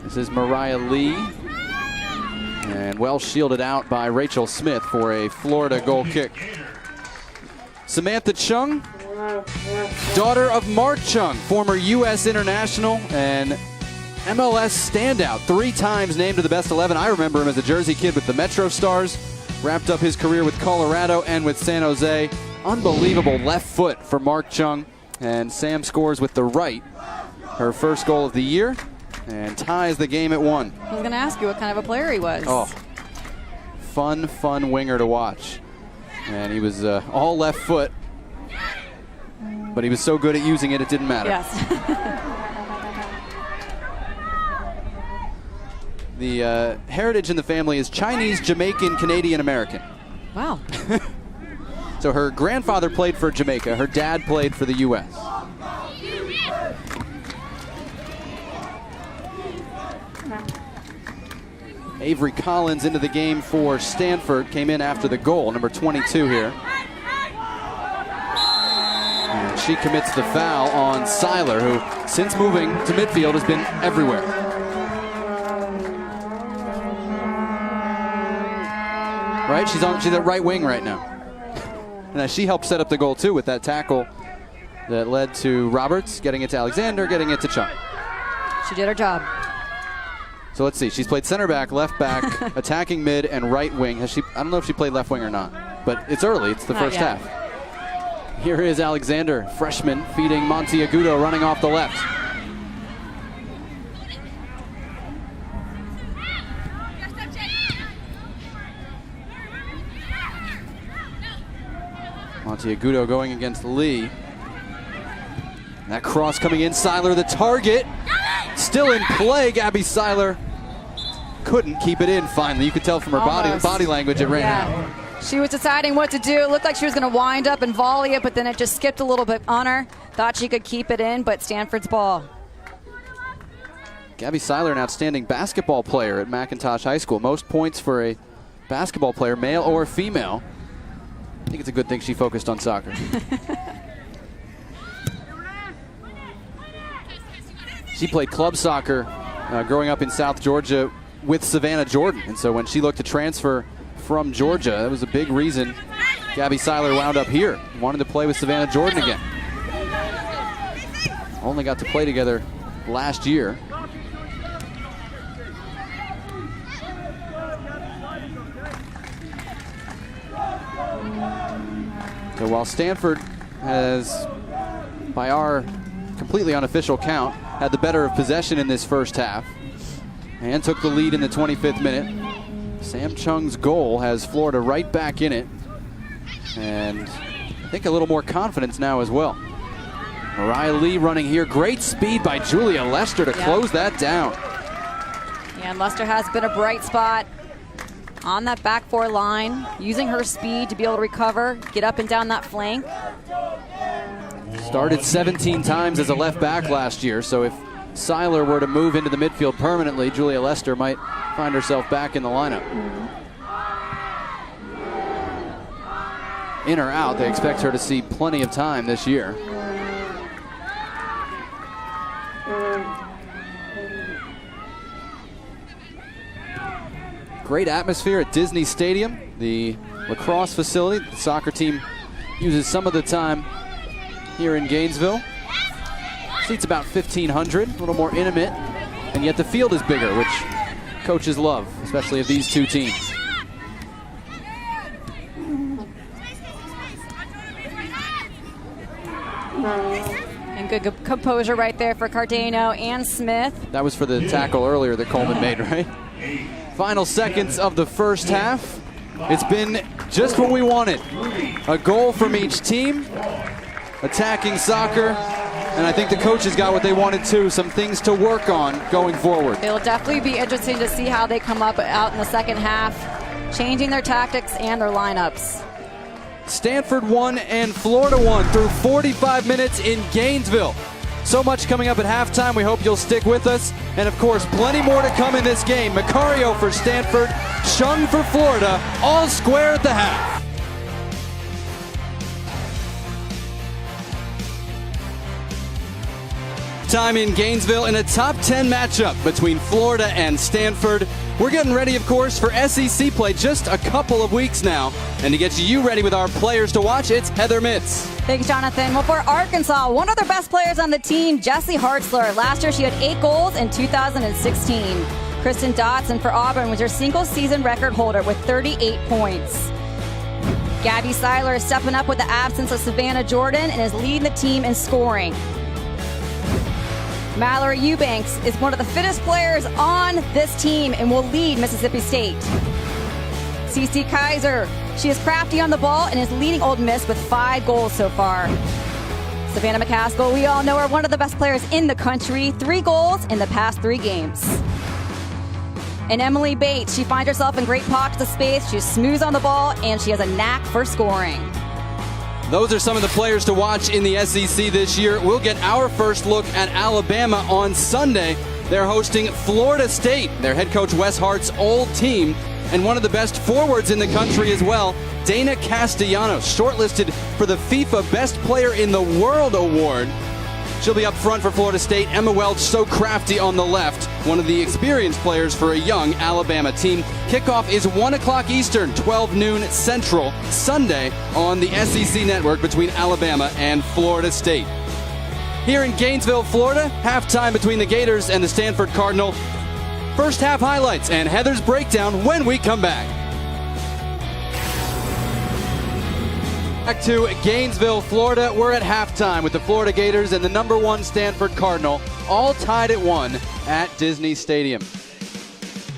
This is Mariah Lee, and well shielded out by Rachel Smith for a Florida goal kick. Samantha Chung, daughter of Mark Chung, former U.S. international and MLS standout, 3 times named to the best 11. I remember him as a Jersey kid with the Metro Stars, wrapped up his career with Colorado and with San Jose. Unbelievable left foot for Mark Chung, and Sam scores with the right, her first goal of the year, and ties the game at 1. I was going to ask you what kind of a player he was. Oh, fun winger to watch. And he was all left foot, but he was so good at using it, it didn't matter. Yes. The heritage in the family is Chinese, Jamaican, Canadian, American. Wow. So her grandfather played for Jamaica. Her dad played for the U.S. Avery Collins into the game for Stanford. Came in after the goal, number 22 here. And she commits the foul on Seiler, who, since moving to midfield, has been everywhere. Right? She's at right wing right now. And she helped set up the goal, too, with that tackle that led to Roberts, getting it to Alexander, getting it to Chung. She did her job. So let's see. She's played center back, left back, attacking mid, and right wing. Has she? I don't know if she played left wing or not, but it's early. It's the Not first yet. half. Here is Alexander, freshman, feeding Monteagudo, running off the left. Monteagudo going against Lee. That cross coming in. Seiler, the target. Still in play, Gabby Seiler. couldn't keep it in finally. You could tell from her body language it ran out. She was deciding what to do. It looked like she was going to wind up and volley it, but then it just skipped a little bit on her. Thought she could keep it in, but Stanford's ball. Gabby Seiler, an outstanding basketball player at McIntosh High School. Most points for a basketball player, male or female. I think it's a good thing she focused on soccer. She played club soccer growing up in South Georgia with Savannah Jordan. And so when she looked to transfer from Georgia, that was a big reason Gabby Seiler wound up here. Wanted to play with Savannah Jordan again. Only got to play together last year. So while Stanford has, by our completely unofficial count, had the better of possession in this first half and took the lead in the 25th minute, Sam Chung's goal has Florida right back in it, and I think a little more confidence now as well. Mariah Lee running here. Great speed by Julia Lester to close that down. Yeah, and Lester has been a bright spot on that back four line, using her speed to be able to recover, get up and down that flank. Started 17 times as a left back last year, so if Seiler were to move into the midfield permanently, Julia Lester might find herself back in the lineup. In or out, they expect her to see plenty of time this year. Great atmosphere at Disney Stadium, the lacrosse facility. The soccer team uses some of the time here in Gainesville. Seats about 1,500, a little more intimate, and yet the field is bigger, which coaches love, especially of these two teams. And good composure right there for Cardano and Smith. That was for the tackle earlier that Coleman made, right? Final seconds of the first half. It's been just what we wanted. A goal from each team, attacking soccer, and I think the coaches got what they wanted too, some things to work on going forward. It'll definitely be interesting to see how they come up out in the second half, changing their tactics and their lineups. Stanford won and Florida won through 45 minutes in Gainesville. So much coming up at halftime. We hope you'll stick with us. And of course, plenty more to come in this game. Macario for Stanford, Chung for Florida, all square at the half. Time in Gainesville in a top 10 matchup between Florida and Stanford. We're getting ready, of course, for SEC play just a couple of weeks now. And to get you ready with our players to watch, it's Heather Mitz. Thanks, Jonathan. Well, for Arkansas, one of their best players on the team, Jessie Hartzler. Last year, she had 8 goals in 2016. Kristen Dotson for Auburn was her single-season record holder with 38 points. Gabby Seiler is stepping up with the absence of Savannah Jordan and is leading the team in scoring. Mallory Eubanks is one of the fittest players on this team and will lead Mississippi State. CeCe Kaiser, she is crafty on the ball and is leading Ole Miss with 5 goals so far. Savannah McCaskill, we all know her, one of the best players in the country, 3 goals in the past 3 games. And Emily Bates, she finds herself in great pockets of space, she's smooth on the ball, and she has a knack for scoring. Those are some of the players to watch in the SEC this year. We'll get our first look at Alabama on Sunday. They're hosting Florida State, their head coach Wes Hart's old team, and one of the best forwards in the country as well, Dana Castellanos, shortlisted for the FIFA Best Player in the World Award. She'll be up front for Florida State. Emma Welch, so crafty on the left, one of the experienced players for a young Alabama team. Kickoff is 1 o'clock Eastern, 12 noon Central, Sunday on the SEC Network between Alabama and Florida State. Here in Gainesville, Florida, halftime between the Gators and the Stanford Cardinal. First half highlights and Heather's breakdown when we come back. Back to Gainesville, Florida. We're at halftime with the Florida Gators and the #1 Stanford Cardinal, all tied at 1 at Disney Stadium.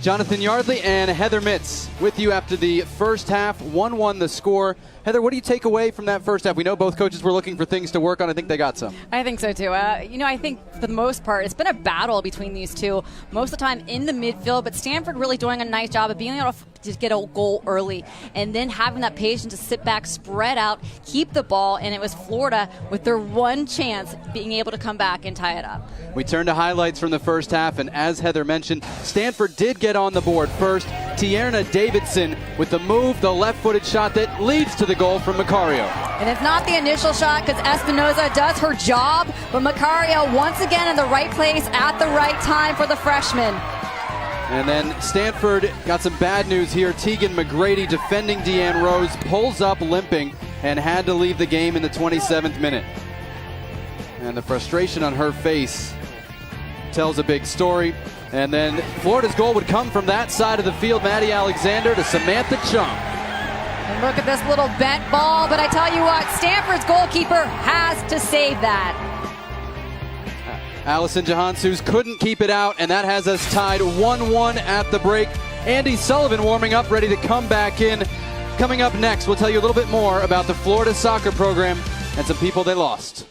Jonathan Yardley and Heather Mitz with you after the first half. 1-1 the score. Heather, what do you take away from that first half? We know both coaches were looking for things to work on. I think they got some. I think so, too. I think for the most part, it's been a battle between these two, most of the time in the midfield, but Stanford really doing a nice job of being able to get a goal early and then having that patience to sit back, spread out, keep the ball, and it was Florida with their one chance being able to come back and tie it up. We turn to highlights from the first half, and as Heather mentioned, Stanford did get on the board first. Tierna Davidson with the move, the left-footed shot that leads to the goal from Macario. And it's not the initial shot because Espinoza does her job, but Macario once again in the right place at the right time for the freshman. And then Stanford got some bad news here. Tegan McGrady, defending Deanne Rose, pulls up limping and had to leave the game in the 27th minute. And the frustration on her face tells a big story. And then Florida's goal would come from that side of the field. Maddie Alexander to Samantha Chung. And look at this little bent ball, but I tell you what, Stanford's goalkeeper has to save that. Allison Johansus couldn't keep it out, and that has us tied 1-1 at the break. Andy Sullivan warming up, ready to come back in. Coming up next, we'll tell you a little bit more about the Florida soccer program and some people they lost.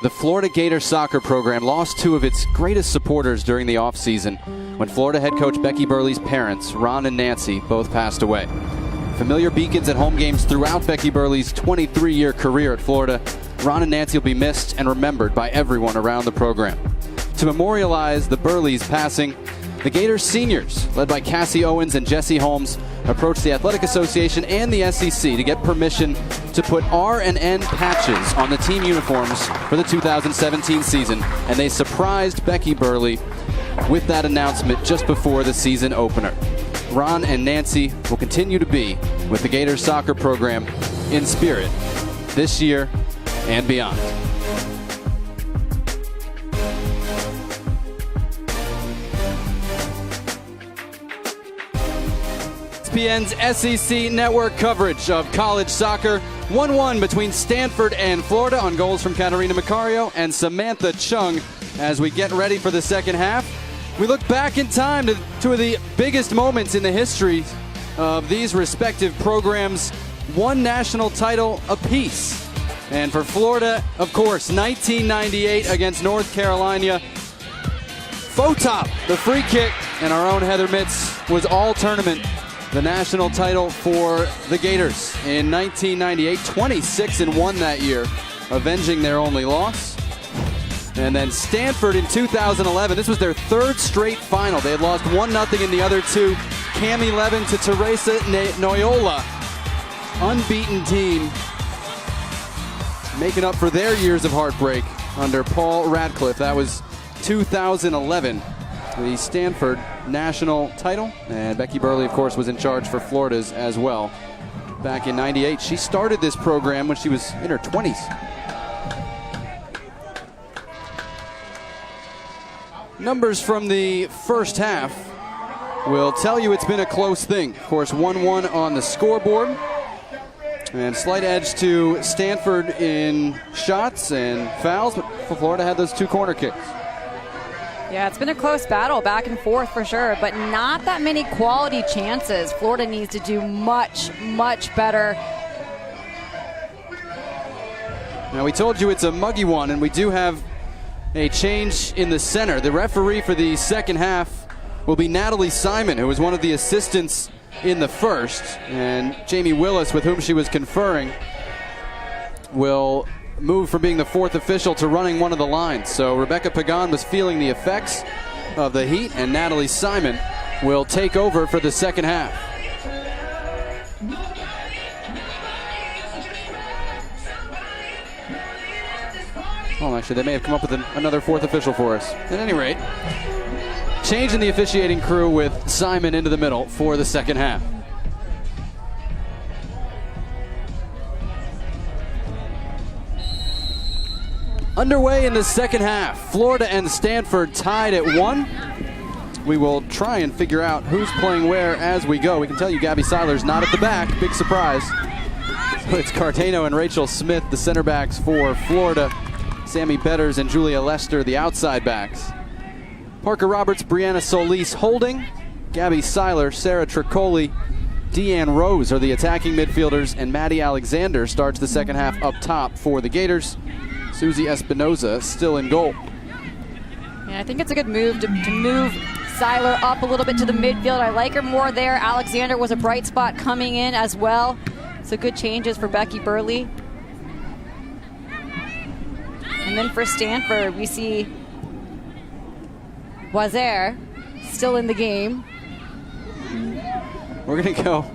The Florida Gators soccer program lost two of its greatest supporters during the offseason when Florida head coach Becky Burley's parents, Ron and Nancy, both passed away. Familiar beacons at home games throughout Becky Burley's 23-year career at Florida, Ron and Nancy will be missed and remembered by everyone around the program. To memorialize the Burleys' passing, the Gators seniors, led by Cassie Owens and Jesse Holmes, approached the Athletic Association and the SEC to get permission to put R and N patches on the team uniforms for the 2017 season, and they surprised Becky Burley with that announcement just before the season opener. Ron and Nancy will continue to be with the Gators soccer program in spirit this year and beyond. ESPN's SEC network coverage of college soccer. 1-1 between Stanford and Florida on goals from Katarina Macario and Samantha Chung. As we get ready for the second half, we look back in time to two of the biggest moments in the history of these respective programs. One national title apiece. And for Florida, of course, 1998 against North Carolina. Fotop, the free kick, and our own Heather Mitz was all tournament. The national title for the Gators in 1998, 26-1 that year, avenging their only loss. And then Stanford in 2011, this was their third straight final. They had lost 1-0 in the other two. Cami Levin to Teresa Noyola. Unbeaten team, making up for their years of heartbreak under Paul Radcliffe. That was 2011. The Stanford national title, and Becky Burley, of course, was in charge for Florida's as well back in 98. She started this program when she was in her 20s. Numbers from the first half will tell you it's been a close thing. Of course, 1-1 on the scoreboard, and slight edge to Stanford in shots and fouls, but Florida had those two corner kicks. Yeah, it's been a close battle, back and forth for sure, but not that many quality chances. Florida needs to do much, much better. Now, we told you it's a muggy one, and we do have a change in the center. The referee for the second half will be Natalie Simon, who was one of the assistants in the first, and Jamie Willis, with whom she was conferring, will move from being the fourth official to running one of the lines. So Rebecca Pagan was feeling the effects of the heat, and Natalie Simon will take over for the second half. Well, actually, they may have come up with another fourth official for us. At any rate, change in the officiating crew with Simon into the middle for the second half. Underway in the second half, Florida and Stanford tied at 1. We will try and figure out who's playing where as we go. We can tell you Gabby Seiler's not at the back. Big surprise. So it's Cartano and Rachel Smith, the center backs for Florida. Sammy Betters and Julia Lester, the outside backs. Parker Roberts, Brianna Solis holding. Gabby Seiler, Sarah Tricoli, Deanne Rose are the attacking midfielders, and Maddie Alexander starts the second half up top for the Gators. Susie Espinoza still in goal. Yeah, I think it's a good move to move Seiler up a little bit to the midfield. I like her more there. Alexander was a bright spot coming in as well. So good changes for Becky Burley. And then for Stanford, we see Boisier still in the game. We're going to go.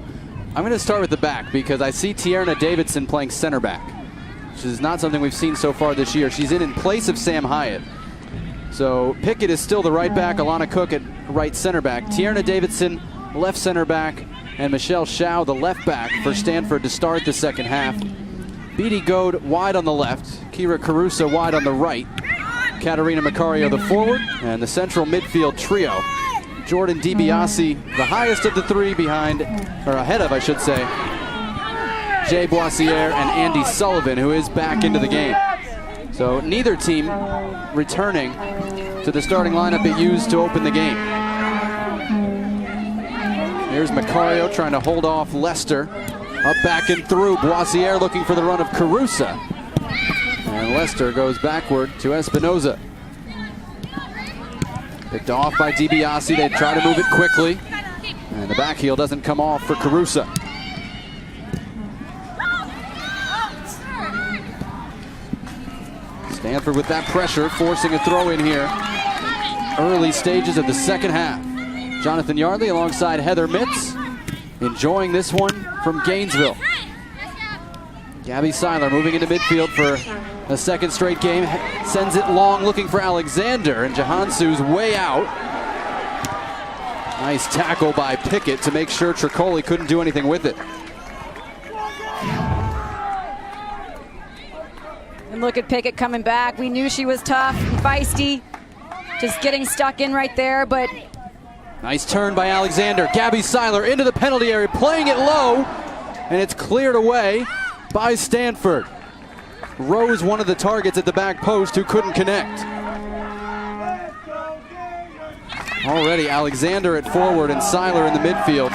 I'm going to start with the back because I see Tierna Davidson playing center back, which is not something we've seen so far this year. She's in place of Sam Hyatt. So Pickett is still the right back, Alana Cook at right center back, Tierna Davidson left center back, and Michelle Shao the left back for Stanford to start the second half. Beatty Goad wide on the left, Kira Caruso wide on the right, Katarina Macario the forward, and the central midfield trio. Jordan DiBiase, the highest of the three behind, or ahead of, I should say, Jay Boisier and Andy Sullivan, who is back into the game. So neither team returning to the starting lineup it used to open the game. Here's Macario trying to hold off Lester. Up, back, and through. Boisier looking for the run of Caruso. And Lester goes backward to Espinoza. Picked off by DiBiase. They try to move it quickly. And the back heel doesn't come off for Caruso. Stanford with that pressure, forcing a throw in here. Early stages of the second half. Jonathan Yardley alongside Heather Mitz, enjoying this one from Gainesville. Gabby Seiler moving into midfield for a second straight game. Sends it long, looking for Alexander, and Jahansu's way out. Nice tackle by Pickett to make sure Tricoli couldn't do anything with it. And look at Pickett coming back. We knew she was tough and feisty. Just getting stuck in right there, but... Nice turn by Alexander. Gabby Seiler into the penalty area, playing it low, and it's cleared away by Stanford. Rose, one of the targets at the back post, who couldn't connect. Already Alexander at forward and Seiler in the midfield,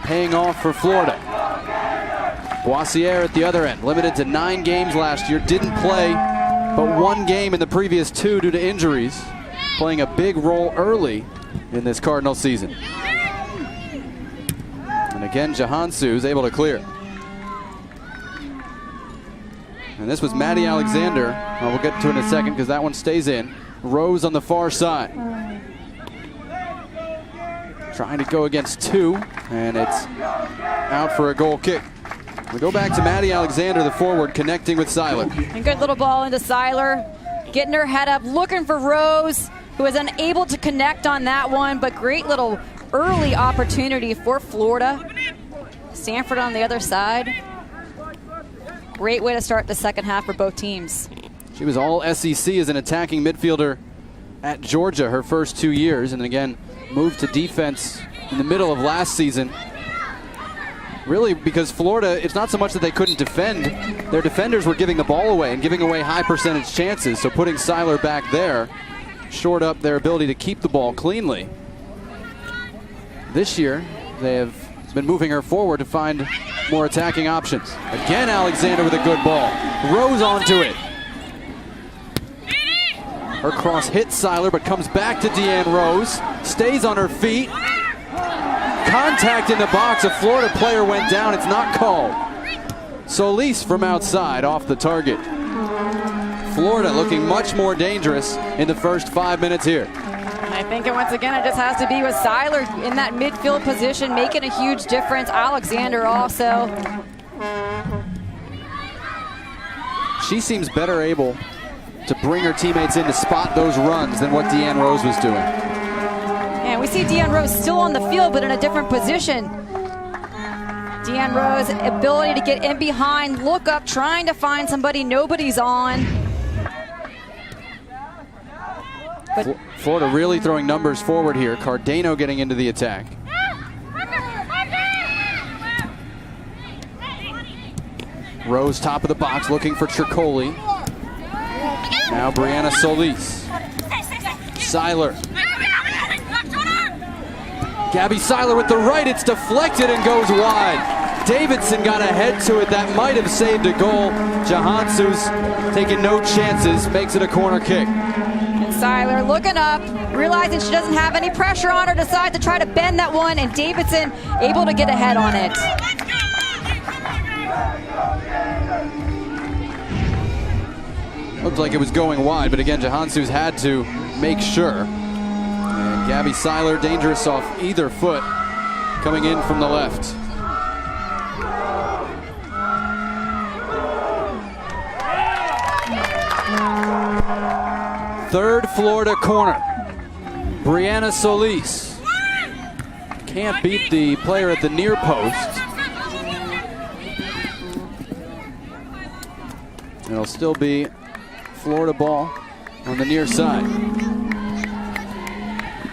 paying off for Florida. Boisier at the other end, limited to 9 games last year, didn't play but 1 game in the previous 2 due to injuries, playing a big role early in this Cardinal season. And again, Jahansu is able to clear. And this was Maddie Alexander. We'll get to it in a second because that one stays in. Rose on the far side. Trying to go against 2, and it's out for a goal kick. We go back to Maddie Alexander, the forward, connecting with Seiler. And good little ball into Seiler, getting her head up, looking for Rose, who was unable to connect on that one, but great little early opportunity for Florida. Stanford on the other side. Great way to start the second half for both teams. She was all SEC as an attacking midfielder at Georgia her first 2 years, and again moved to defense in the middle of last season. Really, because Florida, it's not so much that they couldn't defend. Their defenders were giving the ball away and giving away high percentage chances, so putting Seiler back there shored up their ability to keep the ball cleanly. This year, they have been moving her forward to find more attacking options. Again, Alexander with a good ball. Rose onto it. Her cross hits Seiler, but comes back to Deanne Rose. Stays on her feet. Contact in the box. A Florida player went down. It's not called. Solis from outside off the target. Florida looking much more dangerous in the first 5 minutes here. I think once again it just has to be with Seiler in that midfield position, making a huge difference. Alexander also. She seems better able to bring her teammates in to spot those runs than what Deanne Rose was doing. And we see Deanne Rose still on the field, but in a different position. Deanne Rose, ability to get in behind, look up, trying to find somebody nobody's on. But Florida really throwing numbers forward here. Cardano getting into the attack. Rose top of the box looking for Tricoli. Now Brianna Solis. Seiler. Gabby Seiler with the right. It's deflected and goes wide. Davidson got ahead to it. That might have saved a goal. Johanssou's taking no chances. Makes it a corner kick. And Seiler looking up, realizing she doesn't have any pressure on her, decides to try to bend that one, and Davidson able to get ahead on it. Looked like it was going wide, but again, Johanssou's had to make sure. And Gabby Seiler, dangerous off either foot, coming in from the left. Third Florida corner. Brianna Solis. Can't beat the player at the near post. It'll still be Florida ball on the near side.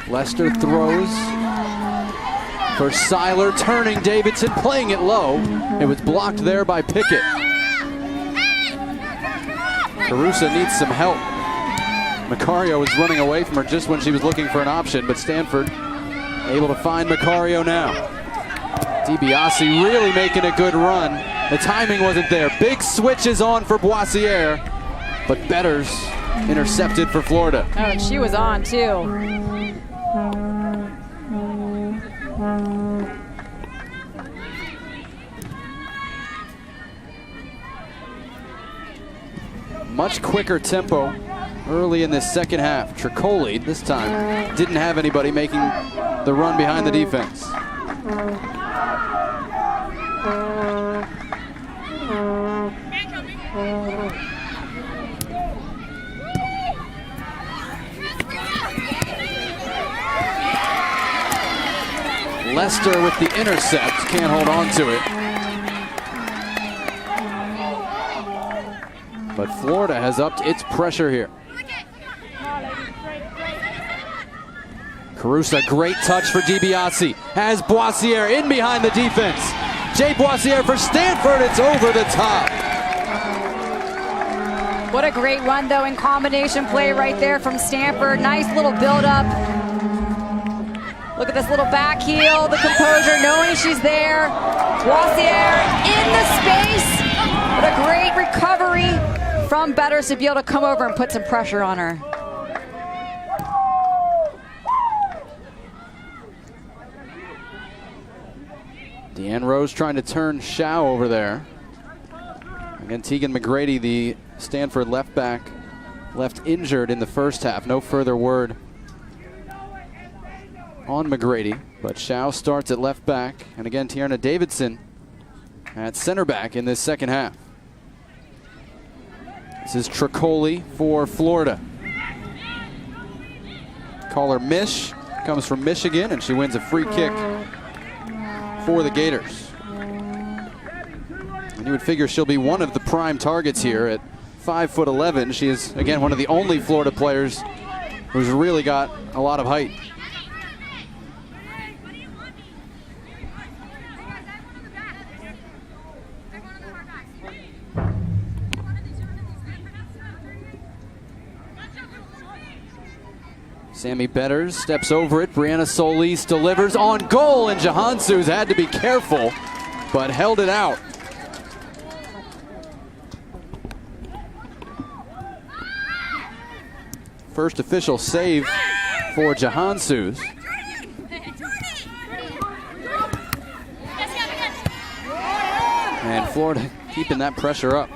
Lester throws for Seiler, turning Davidson, playing it low. It was blocked there by Pickett. Carusa needs some help. Macario was running away from her just when she was looking for an option, but Stanford able to find Macario now. DiBiase really making a good run. The timing wasn't there. Big switches on for Boissiere, but Betters intercepted for Florida. Oh, and she was on too. Much quicker tempo early in this second half. Tricoli this time didn't have anybody making the run behind the defense. Lester with the intercept, can't hold on to it. But Florida has upped its pressure here. Carusa, great touch for DiBiase. Has Boissiere in behind the defense. Jay Boissiere for Stanford, it's over the top. What a great run though in combination play right there from Stanford. Nice little build up. Look at this little back heel, the composure, knowing she's there. Boissiere in the space. What a great recovery from Betters to be able to come over and put some pressure on her. Deanne Rose trying to turn Shao over there. Again, Tegan McGrady, the Stanford left back, left injured in the first half. No further word on McGrady, but Shao starts at left back. And again, Tierna Davidson at center back in this second half. This is Tricoli for Florida. Caller Mish comes from Michigan, and she wins a free kick for the Gators. And you would figure she'll be one of the prime targets here at 5'11". She is, again, one of the only Florida players who's really got a lot of height. Sammy Betters steps over it. Brianna Solis delivers on goal, and Johanssou's had to be careful, but held it out. First official save for Johanssou's. And Florida keeping that pressure up.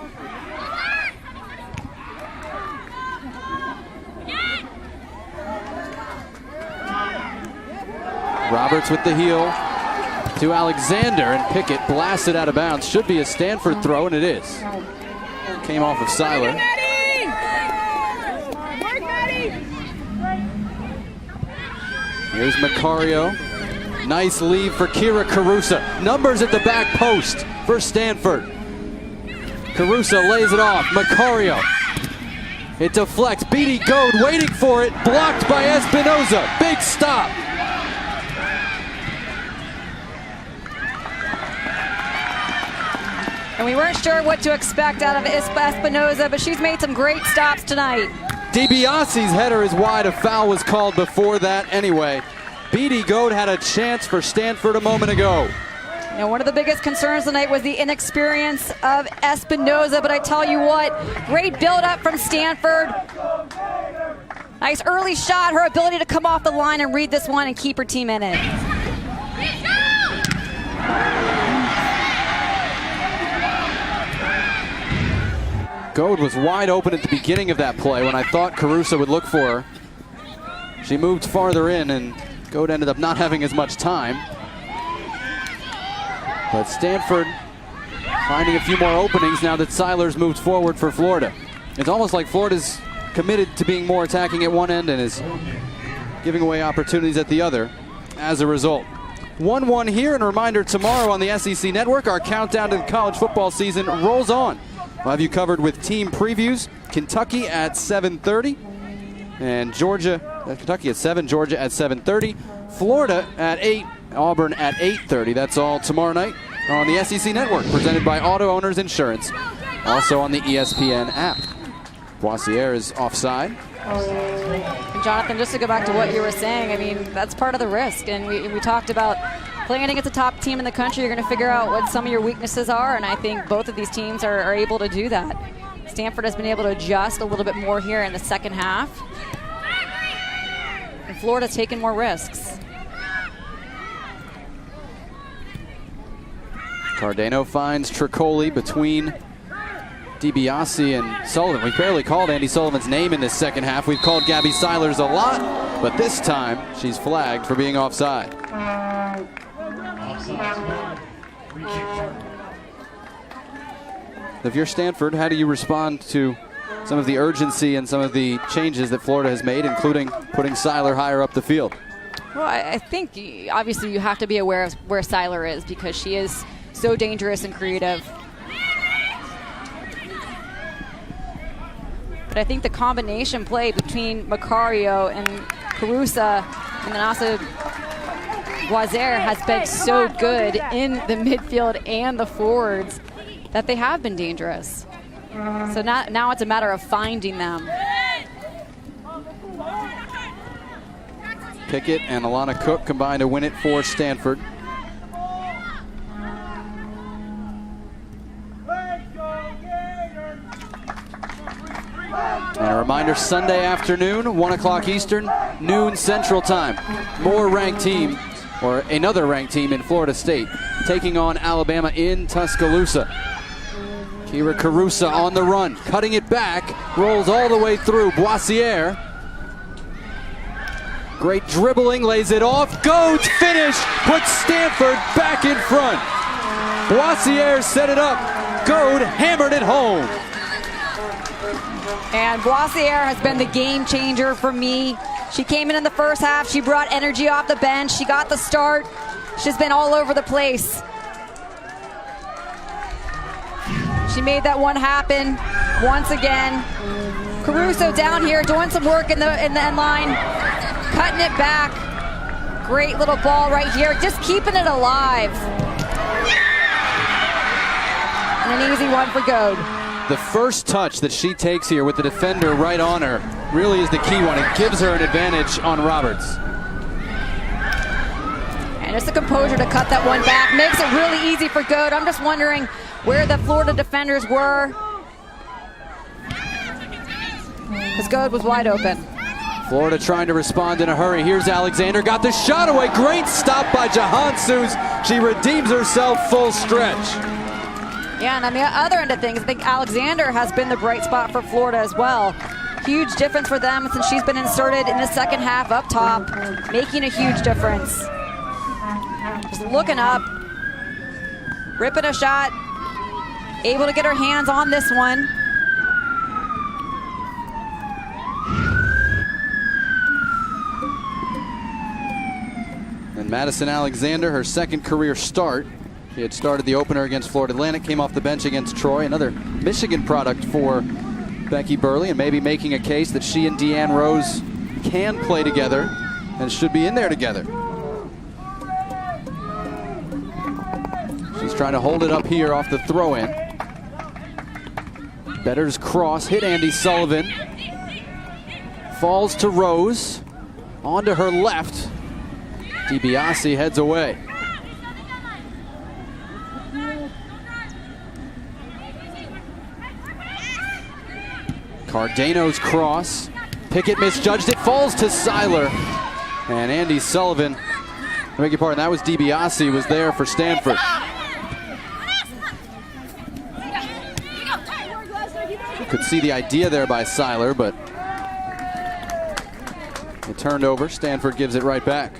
Roberts with the heel to Alexander, and Pickett blasted out of bounds. Should be a Stanford throw, and it is. Came off of Seiler. Here's Macario. Nice lead for Kira Carusa. Numbers at the back post for Stanford. Carusa lays it off. Macario. It deflects. Beatty Goad waiting for it. Blocked by Espinoza. Big stop. And we weren't sure what to expect out of Espinoza, but she's made some great stops tonight. DiBiase's header is wide. A foul was called before that anyway. Beatty Goad had a chance for Stanford a moment ago. Now, one of the biggest concerns tonight was the inexperience of Espinoza, but I tell you what, great build-up from Stanford. Nice early shot, her ability to come off the line and read this one and keep her team in it. Goad was wide open at the beginning of that play when I thought Carusa would look for her. She moved farther in, and Goad ended up not having as much time. But Stanford finding a few more openings now that Seiler's moved forward for Florida. It's almost like Florida's committed to being more attacking at one end and is giving away opportunities at the other as a result. 1-1 here, and a reminder tomorrow on the SEC Network, our countdown to the college football season rolls on. We'll have you covered with team previews. Kentucky at 7:30 and Kentucky at 7, Georgia at 7:30, Florida at 8, Auburn at 8:30. That's all tomorrow night on the SEC Network, presented by Auto Owners Insurance. Also on the ESPN app. Boissiere is offside. And Jonathan, just to go back to what you were saying, I mean, that's part of the risk. And we talked about playing against a top team in the country. You're going to figure out what some of your weaknesses are, and I think both of these teams are able to do that. Stanford has been able to adjust a little bit more here in the second half. And Florida's taken more risks. Cardano finds Tricoli between DiBiase and Sullivan. We barely called Andy Sullivan's name in this second half. We've called Gabby Seiler's a lot, but this time she's flagged for being offside. If you're Stanford, how do you respond to some of the urgency and some of the changes that Florida has made, including putting Seiler higher up the field? Well, I think obviously you have to be aware of where Seiler is because she is so dangerous and creative. But I think the combination play between Macario and Carusa and then also Boissiere has been so good in the midfield and the forwards that they have been dangerous. So now it's a matter of finding them. Pickett and Alana Cook combined to win it for Stanford. And a reminder, Sunday afternoon, 1 o'clock Eastern, noon Central Time. More ranked team, or another ranked team in Florida State, taking on Alabama in Tuscaloosa. Kira Carusa on the run, cutting it back, rolls all the way through. Boissiere. Great dribbling, lays it off. Goad's finish, puts Stanford back in front. Boissiere set it up. Goad hammered it home. And Boissiere has been the game changer for me. She came in the first half. She brought energy off the bench. She got the start. She's been all over the place. She made that one happen once again. Caruso down here doing some work in the end line, cutting it back. Great little ball right here, just keeping it alive. And an easy one for Goad. The first touch that she takes here with the defender right on her really is the key one. It gives her an advantage on Roberts. And just the composure to cut that one back makes it really easy for Goad. I'm just wondering where the Florida defenders were, because Goad was wide open. Florida trying to respond in a hurry. Here's Alexander, got the shot away. Great stop by Jahan Seuss. She redeems herself full stretch. Yeah, and on the other end of things, I think Alexander has been the bright spot for Florida as well. Huge difference for them since she's been inserted in the second half up top, making a huge difference. Just looking up, ripping a shot, able to get her hands on this one. And Madison Alexander, her second career start. She had started the opener against Florida Atlantic, came off the bench against Troy, another Michigan product for Becky Burley, and maybe making a case that she and Deanne Rose can play together and should be in there together. She's trying to hold it up here off the throw-in. Better's cross hit Andy Sullivan. Falls to Rose. Onto her left. DiBiase heads away. Cardano's cross. Pickett misjudged it. Falls to Seiler. And Andy Sullivan, I beg your pardon, that was DiBiase, was there for Stanford. Could see the idea there by Seiler, but it turned over. Stanford gives it right back.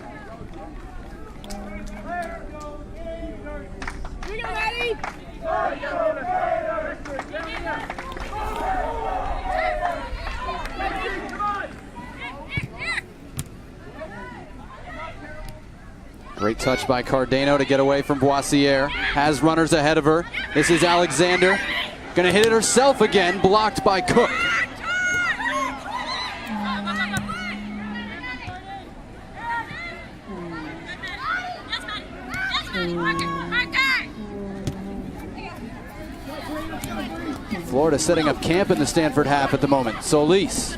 Great touch by Cardano to get away from Boissiere. Has runners ahead of her. This is Alexander. Gonna hit it herself again, blocked by Cook. Florida setting up camp in the Stanford half at the moment. Solis.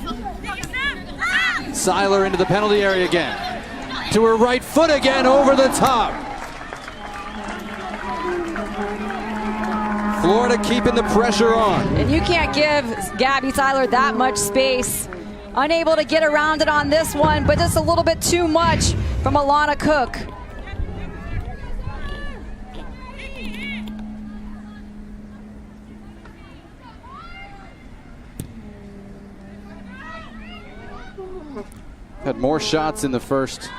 Seiler into the penalty area again. To her right foot again, over the top. Florida keeping the pressure on. And you can't give Gabby Seiler that much space. Unable to get around it on this one, but just a little bit too much from Alana Cook. Had more shots in the first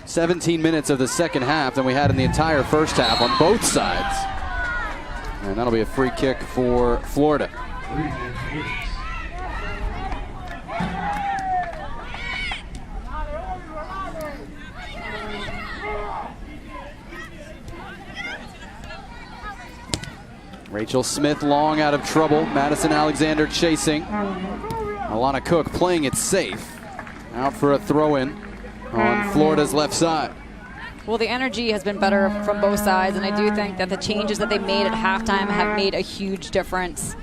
17 minutes of the second half than we had in the entire first half on both sides. And that'll be a free kick for Florida. Rachel Smith long out of trouble. Madison Alexander chasing. Alana Cook playing it safe. Out for a throw-in on Florida's left side. Well, the energy has been better from both sides, and I do think that the changes that they made at halftime have made a huge difference.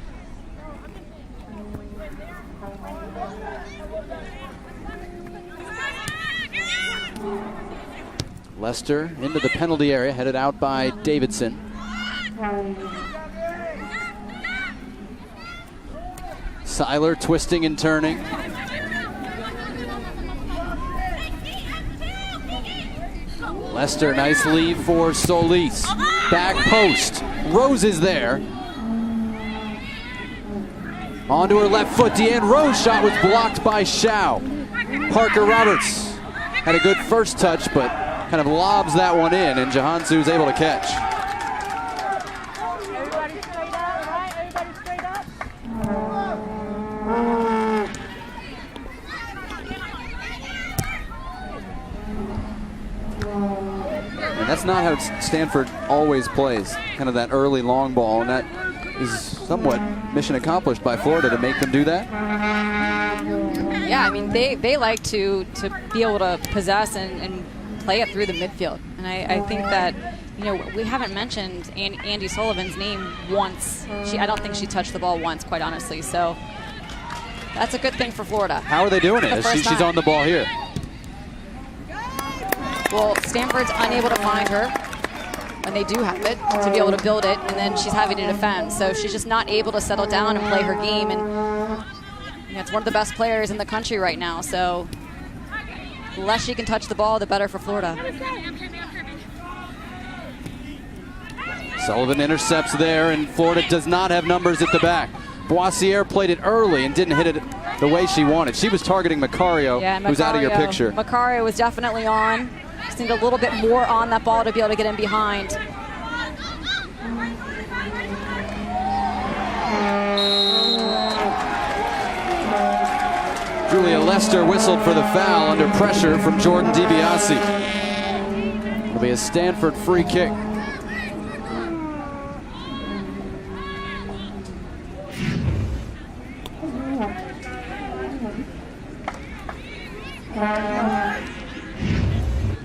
Lester into the penalty area, headed out by Davidson. Seiler twisting and turning. Lester, nice lead for Solis. Back post. Rose is there. Onto her left foot. Deanne Rose shot was blocked by Shao. Parker Roberts had a good first touch, but kind of lobs that one in, and Jahansu's able to catch. Everybody straight up, right? Everybody straight up. And that's not how Stanford always plays, kind of that early long ball, and that is somewhat mission accomplished by Florida to make them do that. Yeah, I mean, they like to be able to possess and play it through the midfield. And I think that, you know, we haven't mentioned Andy Sullivan's name once. I don't think she touched the ball once, quite honestly. So that's a good thing for Florida. How are they doing it? She's on the ball here. Well, Stanford's unable to find her when they do have it to be able to build it, and then she's having to defend. So she's just not able to settle down and play her game. And you know, it's one of the best players in the country right now. So the less she can touch the ball, the better for Florida. Sullivan intercepts there, and Florida does not have numbers at the back. Boissiere played it early and didn't hit it the way she wanted. She was targeting Macario, who's out of your picture. Macario was definitely on. Just need a little bit more on that ball to be able to get in behind. Julia Lester whistled for the foul under pressure from Jordan DiBiase. It'll be a Stanford free kick.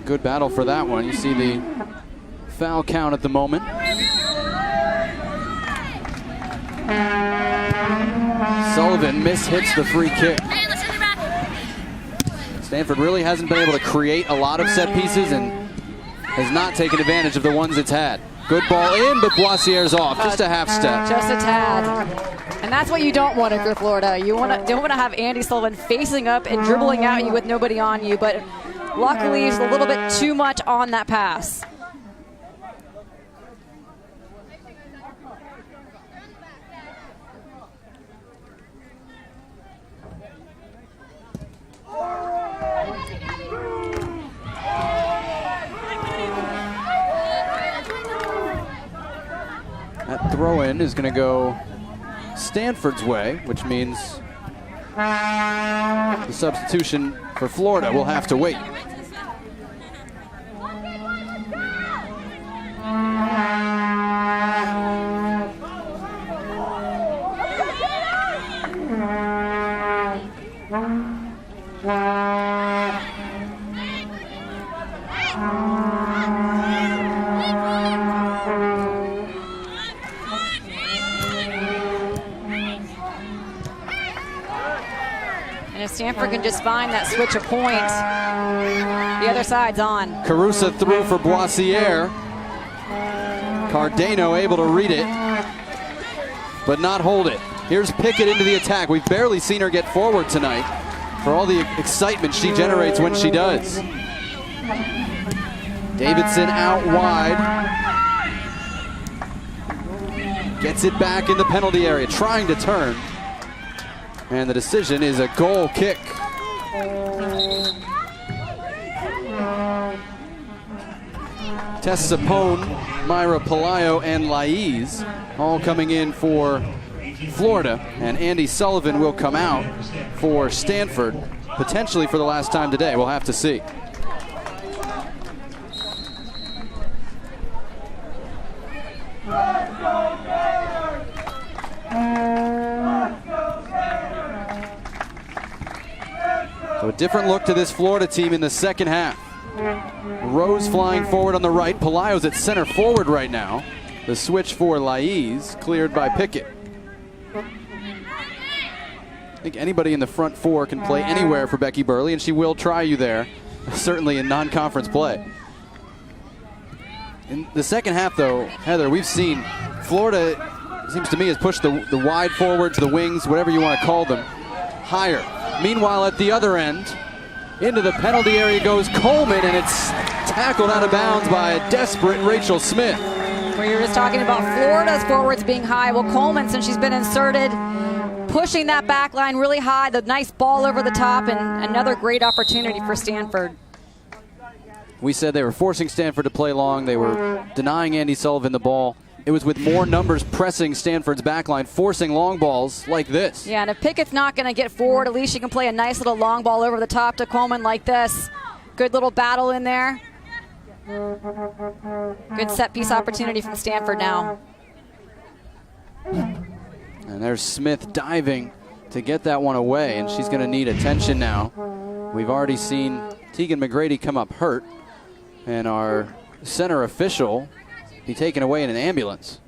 Good battle for that one. You see the foul count at the moment. Sullivan mishits the free kick. Stanford really hasn't been able to create a lot of set pieces and has not taken advantage of the ones it's had. Good ball in, but Boissier's off. Just a half step. Just a tad. And that's what you don't want if you're Florida. You don't want to have Andy Sullivan facing up and dribbling at you with nobody on you, but luckily he's a little bit too much on that pass. That throw-in is going to go Stanford's way, which means the substitution for Florida will have to wait. And if Stanford can just find that switch of points, the other side's on. Carusa through for Boissier. Cardano able to read it, but not hold it. Here's Pickett into the attack. We've barely seen her get forward tonight for all the excitement she generates when she does. Davidson out wide. Gets it back in the penalty area, trying to turn. And the decision is a goal kick. Tess Sapone, Myra Pelayo, and Laiz all coming in for Florida. And Andy Sullivan will come out for Stanford, potentially for the last time today. We'll have to see. So a different look to this Florida team in the second half. Rose flying forward on the right. Pelayo's at center forward right now. The switch for Laiz cleared by Pickett. I think anybody in the front four can play anywhere for Becky Burley, and she will try you there, certainly in non-conference play. In the second half, though, Heather, we've seen Florida, seems to me, has pushed the wide forwards, the wings, whatever you want to call them, higher. Meanwhile, at the other end, into the penalty area goes Coleman, and it's tackled out of bounds by a desperate Rachel Smith. We were just talking about Florida's forwards being high. Well, Coleman, since she's been inserted, pushing that back line really high, the nice ball over the top, and another great opportunity for Stanford. We said they were forcing Stanford to play long. They were denying Andy Sullivan the ball. It was with more numbers pressing Stanford's backline, forcing long balls like this. Yeah, and if Pickett's not going to get forward, at least she can play a nice little long ball over the top to Coleman like this. Good little battle in there. Good set piece opportunity from Stanford now. And there's Smith diving to get that one away, and she's going to need attention now. We've already seen Tegan McGrady come up hurt, and our center official be taken away in an ambulance.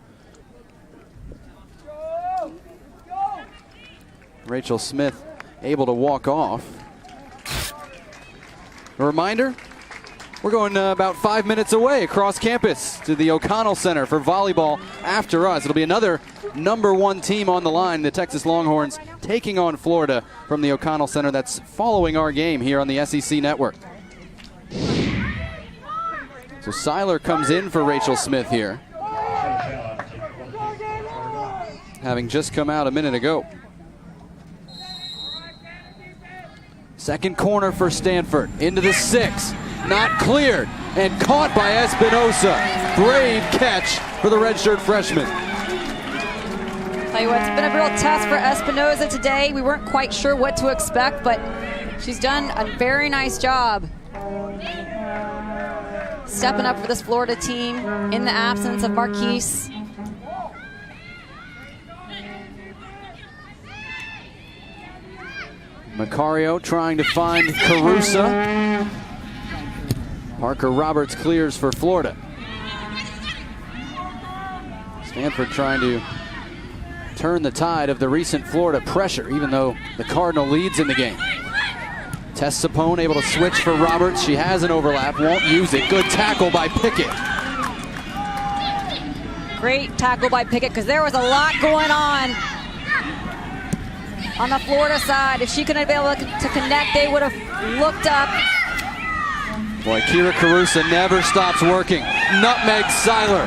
Rachel Smith able to walk off. A reminder, we're going about 5 minutes away across campus to the O'Connell Center for volleyball after us. It'll be another #1 team on the line, the Texas Longhorns, taking on Florida from the O'Connell Center. That's following our game here on the SEC Network. So Seiler comes in for Rachel Smith here, having just come out a minute ago. Second corner for Stanford, into the 6, not cleared, and caught by Espinosa. Brave catch for the redshirt freshman. Tell you what, it's been a real test for Espinosa today. We weren't quite sure what to expect, but she's done a very nice job stepping up for this Florida team in the absence of Marquise. Macario trying to find Carusa. Parker Roberts clears for Florida. Stanford trying to turn the tide of the recent Florida pressure, even though the Cardinal leads in the game. Tess Sapone able to switch for Roberts. She has an overlap, won't use it. Good tackle by Pickett. Great tackle by Pickett, because there was a lot going on the Florida side. If she couldn't be able to connect, they would have looked up. Boy, Kira Carusa never stops working. Nutmeg Seiler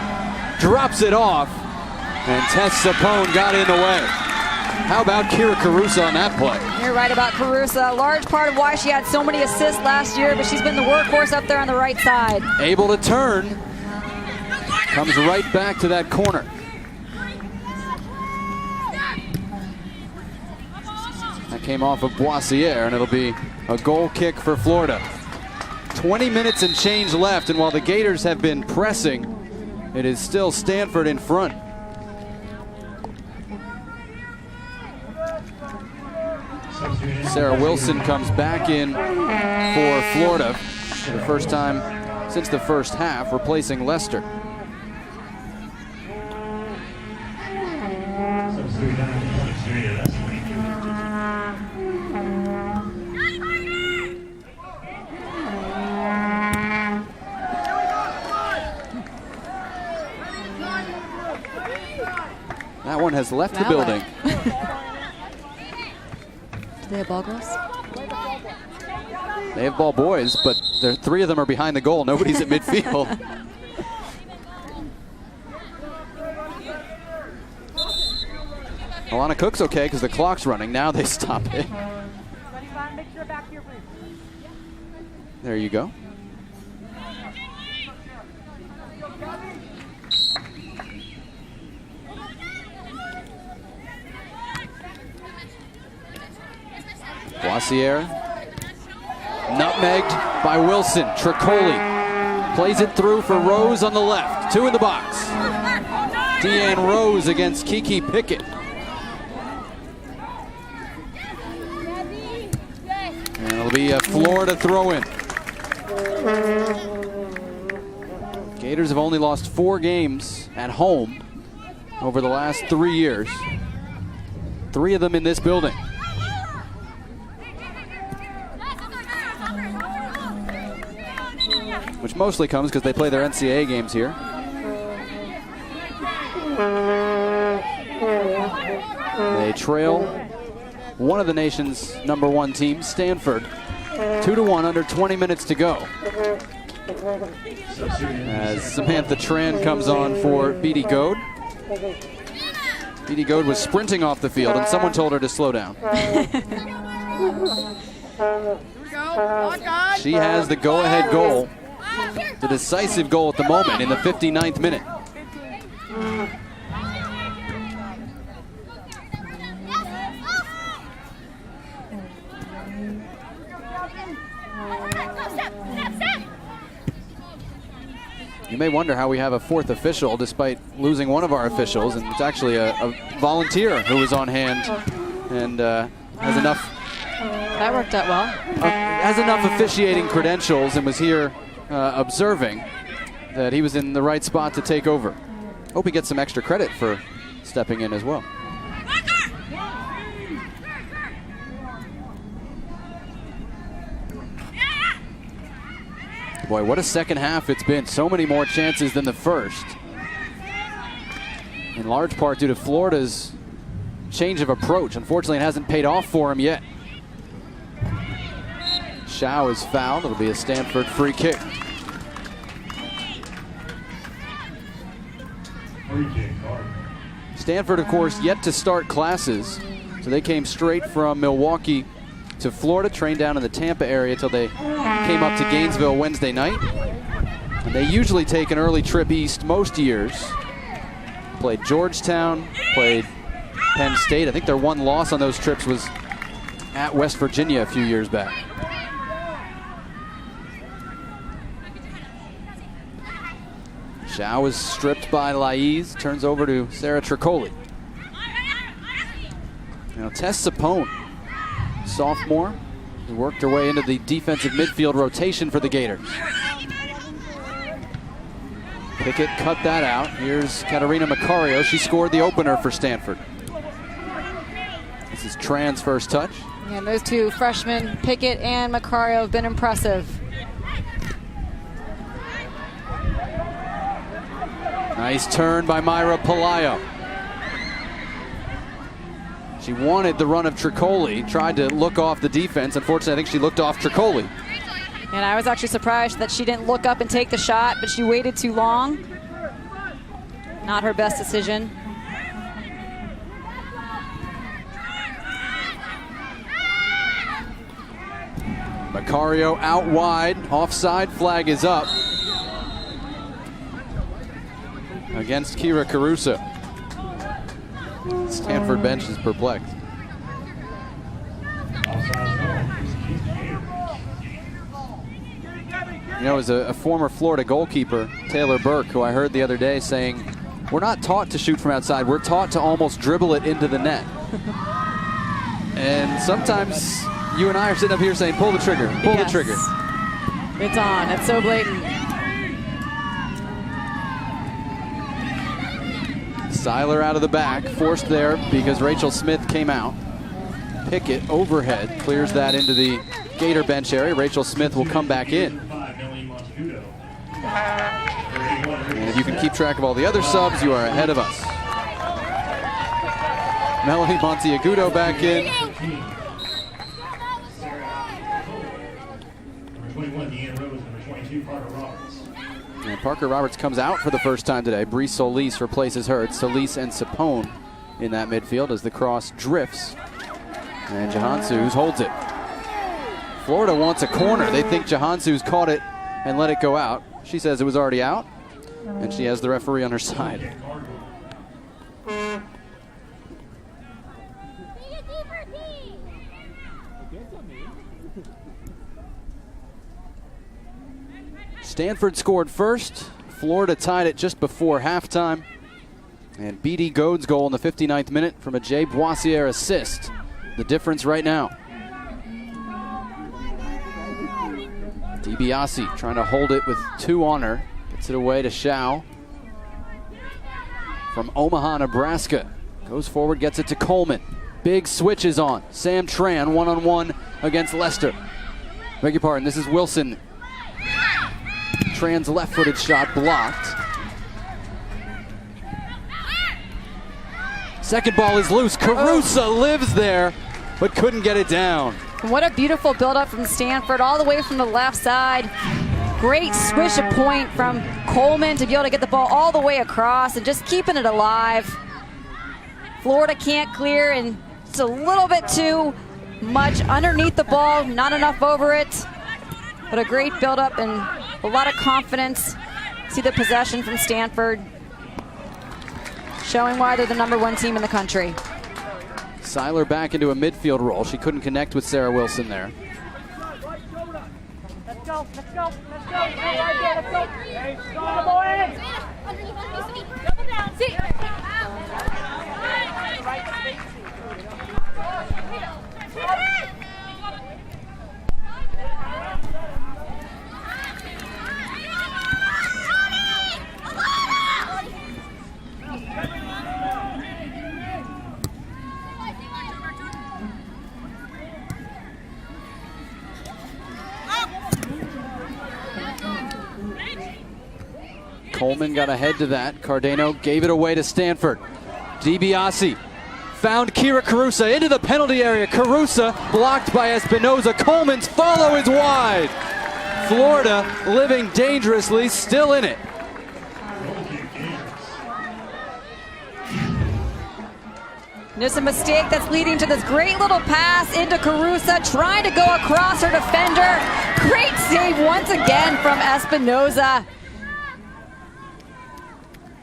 drops it off, and Tess Sapone got in the way. How about Kira Carusa on that play? You're right about Carusa. A large part of why she had so many assists last year, but she's been the workhorse up there on the right side. Able to turn. Comes right back to that corner. That came off of Boissiere, and it'll be a goal kick for Florida. 20 minutes and change left, and while the Gators have been pressing, it is still Stanford in front. Sarah Wilson comes back in for Florida for the first time since the first half, replacing Lester. That one has left the building. Do they have ball girls? They have ball boys, but three of them are behind the goal. Nobody's at midfield. Alana Cook's okay because the clock's running. Now they stop it. There you go. Boissiere, nutmegged by Wilson. Tricoli plays it through for Rose on the left. Two in the box. Deanne Rose against Kiki Pickett. And it'll be a Florida throw-in. Gators have only lost 4 games at home over the last 3 years. 3 of them in this building. Which mostly comes because they play their NCAA games here. They trail one of the nation's #1 teams, Stanford, 2-1 under 20 minutes to go. As Samantha Tran comes on for Beatty Goad. Beatty Goad was sprinting off the field and someone told her to slow down. She has the go-ahead goal. The decisive goal at the moment in the 59th minute. You may wonder how we have a 4th official despite losing one of our officials, and it's actually a volunteer who was on hand and has enough. That worked out well. Has enough officiating credentials and was here observing that he was in the right spot to take over. Hope he gets some extra credit for stepping in as well. Boy, what a second half it's been. So many more chances than the first. In large part due to Florida's change of approach. Unfortunately, it hasn't paid off for him yet. Shao is fouled. It'll be a Stanford free kick. Stanford, of course, yet to start classes. So they came straight from Milwaukee to Florida, trained down in the Tampa area till they came up to Gainesville Wednesday night. And they usually take an early trip east most years. Played Georgetown, played Penn State. I think their one loss on those trips was at West Virginia a few years back. Shao is stripped by Laiz, turns over to Sarah Tricoli. Now Tess Sapone, sophomore, who worked her way into the defensive midfield rotation for the Gators. Pickett cut that out. Here's Katarina Macario. She scored the opener for Stanford. is Tran's first touch. And those two freshmen, Pickett and Macario, have been impressive. Nice turn by Myra Palayo. She wanted the run of Tricoli, tried to look off the defense. Unfortunately, I think she looked off Tricoli. And I was actually surprised that she didn't look up and take the shot, but she waited too long. Not her best decision. Macario out wide, offside flag is up against Kira Caruso. Stanford bench is perplexed. You know, as a former Florida goalkeeper, Taylor Burke, who I heard the other day saying, we're not taught to shoot from outside, we're taught to almost dribble it into the net. And sometimes you and I are sitting up here saying, pull the trigger, pull the trigger. It's on, it's so blatant. Seiler out of the back, forced there because Rachel Smith came out. Pickett overhead, clears that into the Gator bench area. Rachel Smith will come back in. And if you can keep track of all the other subs, you are ahead of us. Melanie Monteagudo back in. Number 21, Deanna Rose. Number 22, Parker Roberts. And Parker Roberts comes out for the first time today. Bree Solis replaces her. It's Solis and Sapone in that midfield as the cross drifts. And Jahansus holds it. Florida wants a corner. They think Jahansus caught it and let it go out. She says it was already out, and she has the referee on her side. Stanford scored first. Florida tied it just before halftime. And B.D. Goad's goal in the 59th minute from a Jay Boissiere assist. The difference right now. DiBiase trying to hold it with two on her. Gets it away to Shao. From Omaha, Nebraska. Goes forward, gets it to Coleman. Big switch is on. Sam Tran one-on-one against Lester. Beg your pardon, this is Wilson. Tran's left-footed shot blocked. Second ball is loose. Caruso lives there, but couldn't get it down. What a beautiful build-up from Stanford, all the way from the left side. Great swish of point from Coleman to be able to get the ball all the way across and just keeping it alive. Florida can't clear, and it's a little bit too much underneath the ball, not enough over it. But a great build-up and a lot of confidence. See the possession from Stanford, showing why they're the #1 team in the country. Seiler back into a midfield role. She couldn't connect with Sarah Wilson there. Let's go, let's go, let's go. Hey, right there, let's go. Hey, go, boys. Double down. See. Coleman got ahead to that. Cardano gave it away to Stanford. DiBiase found Kira Caruso into the penalty area. Caruso blocked by Espinoza. Coleman's follow is wide. Florida living dangerously, still in it. There's a mistake that's leading to this great little pass into Caruso, trying to go across her defender. Great save once again from Espinoza.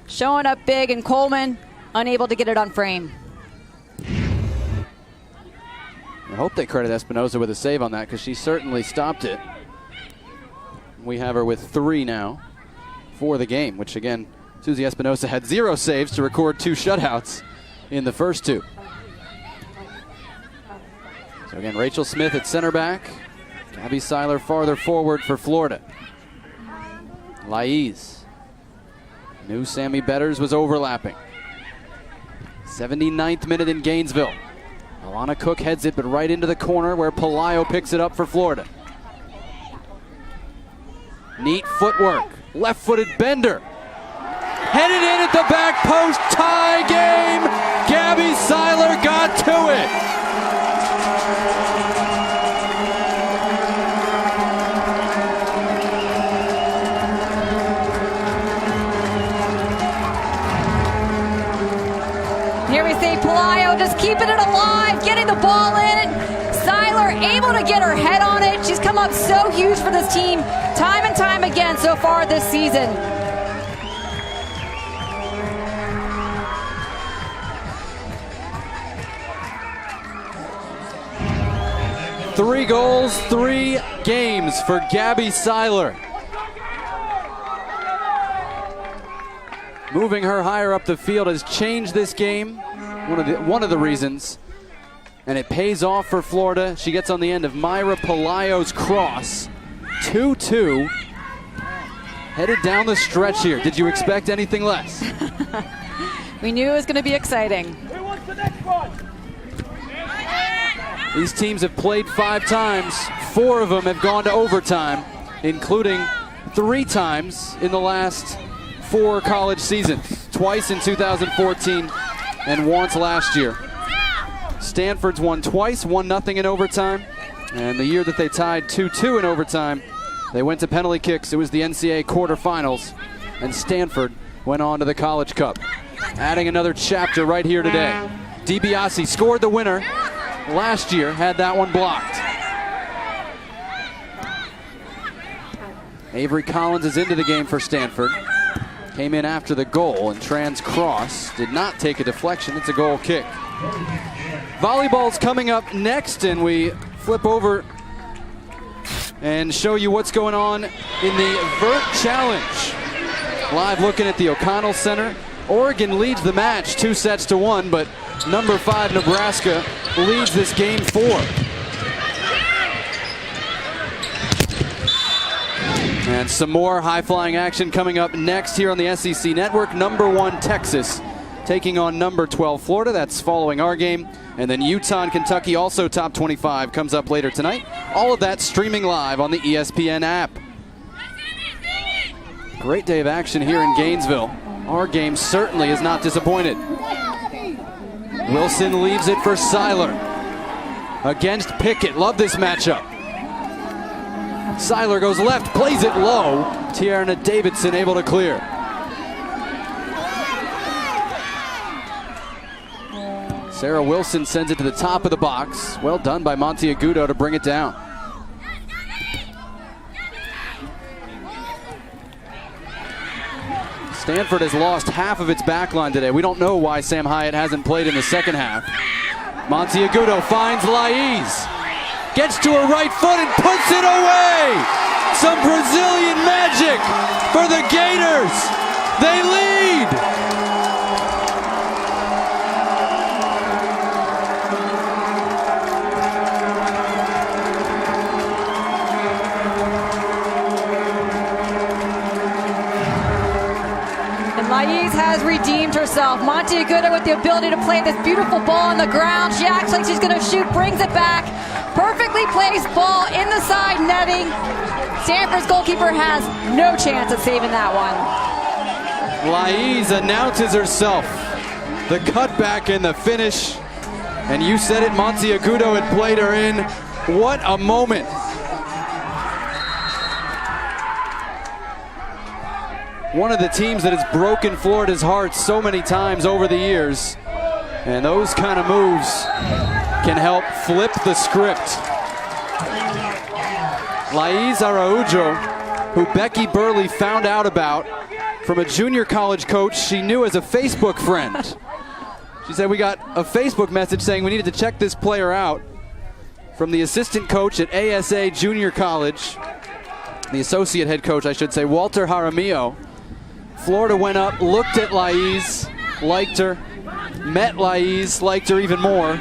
Showing up big, and Coleman unable to get it on frame. I hope they credit Espinoza with a save on that, because she certainly stopped it. We have her with 3 now for the game, which again, Susie Espinoza had 0 saves to record 2 shutouts in the first 2. So again, Rachel Smith at center back. Gabby Seiler farther forward for Florida. Laiz knew Sammy Betters was overlapping. 79th minute in Gainesville. Alana Cook heads it, but right into the corner where Pelayo picks it up for Florida. Neat footwork. Left-footed bender. Headed in at the back post. Tie game. Gabby Seiler got to it. Here we see Pelayo just keeping it alive, getting the ball in. Seiler able to get her head on it. She's come up so huge for this team time and time again so far this season. Three goals, 3 games for Gabby Seiler. Moving her higher up the field has changed this game. One of the reasons. And it pays off for Florida. She gets on the end of Myra Pelayo's cross. 2-2. Headed down the stretch here. Did you expect anything less? We knew it was going to be exciting. These teams have played 5 times. 4 of them have gone to overtime, including 3 times in the last 4 college seasons. Twice in 2014 and once last year. Stanford's won twice, 1-0 in overtime. And the year that they tied 2-2 in overtime, they went to penalty kicks. It was the NCAA quarterfinals, and Stanford went on to the College Cup. Adding another chapter right here today. DiBiase scored the winner last year, had that one blocked. Avery Collins is into the game for Stanford. Came in after the goal, and Tran's cross did not take a deflection. It's a goal kick. Volleyball's coming up next, and we flip over and show you what's going on in the Vert Challenge. Live looking at the O'Connell Center. Oregon leads the match 2-1, but number 5 Nebraska leads this game 4. And some more high-flying action coming up next here on the SEC Network. Number 1 Texas taking on number 12 Florida. That's following our game. And then Utah and Kentucky, also top 25, comes up later tonight. All of that streaming live on the ESPN app. Great day of action here in Gainesville. Our game certainly is not disappointed. Wilson leaves it for Seiler against Pickett. Love this matchup. Seiler goes left, plays it low. Tiarna Davidson able to clear. Sarah Wilson sends it to the top of the box. Well done by Monteagudo to bring it down. Stanford has lost half of its backline today. We don't know why Sam Hyatt hasn't played in the second half. Monteagudo finds Laiz. Gets to her right foot and puts it away. Some Brazilian magic for the Gators. They lead. Laiz has redeemed herself. Monteagudo with the ability to play this beautiful ball on the ground. She acts like she's going to shoot, brings it back. Perfectly placed ball in the side netting. Stanford's goalkeeper has no chance of saving that one. Laiz announces herself. The cutback and the finish. And you said it, Monteagudo had played her in. What a moment. One of the teams that has broken Florida's heart so many times over the years. And those kind of moves can help flip the script. Laiz Araujo, who Becky Burley found out about from a junior college coach she knew as a Facebook friend. She said, we got a Facebook message saying we needed to check this player out from the assistant coach at ASA Junior College, the associate head coach, I should say, Walter Jaramillo. Florida went up, looked at Laiz, liked her, met Laiz, liked her even more,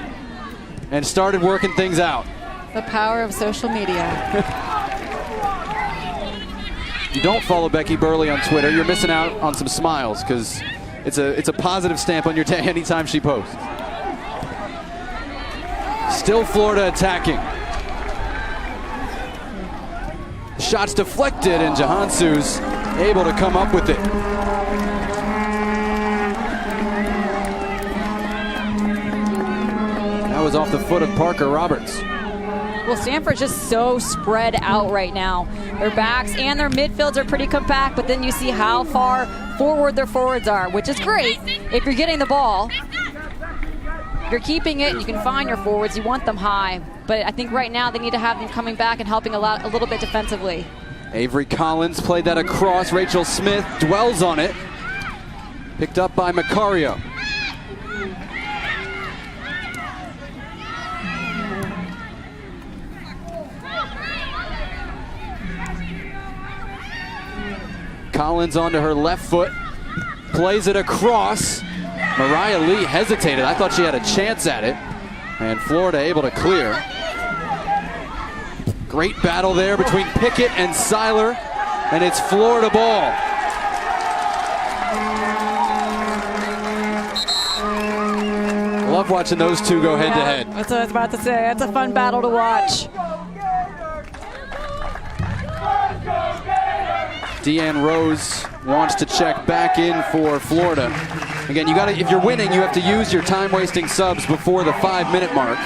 and started working things out. The power of social media. You don't follow Becky Burley on Twitter, you're missing out on some smiles, because it's a positive stamp on your day anytime she posts. Still Florida attacking. Shots deflected, and Jahansu's able to come up with it. That was off the foot of Parker Roberts. Well, Stanford's just so spread out right now. Their backs and their midfields are pretty compact, but then you see how far forward their forwards are, which is great if you're getting the ball. If you're keeping it, you can find your forwards. You want them high. But I think right now they need to have them coming back and helping a little bit defensively. Avery Collins played that across. Rachel Smith dwells on it. Picked up by Macario. Collins onto her left foot, plays it across. Mariah Lee hesitated. I thought she had a chance at it. And Florida able to clear. Great battle there between Pickett and Seiler. And it's Florida ball. Love watching those two go head to head. That's what I was about to say. That's a fun battle to watch. Deanne Rose wants to check back in for Florida. Again, you got to, if you're winning, you have to use your time-wasting subs before the 5-minute mark.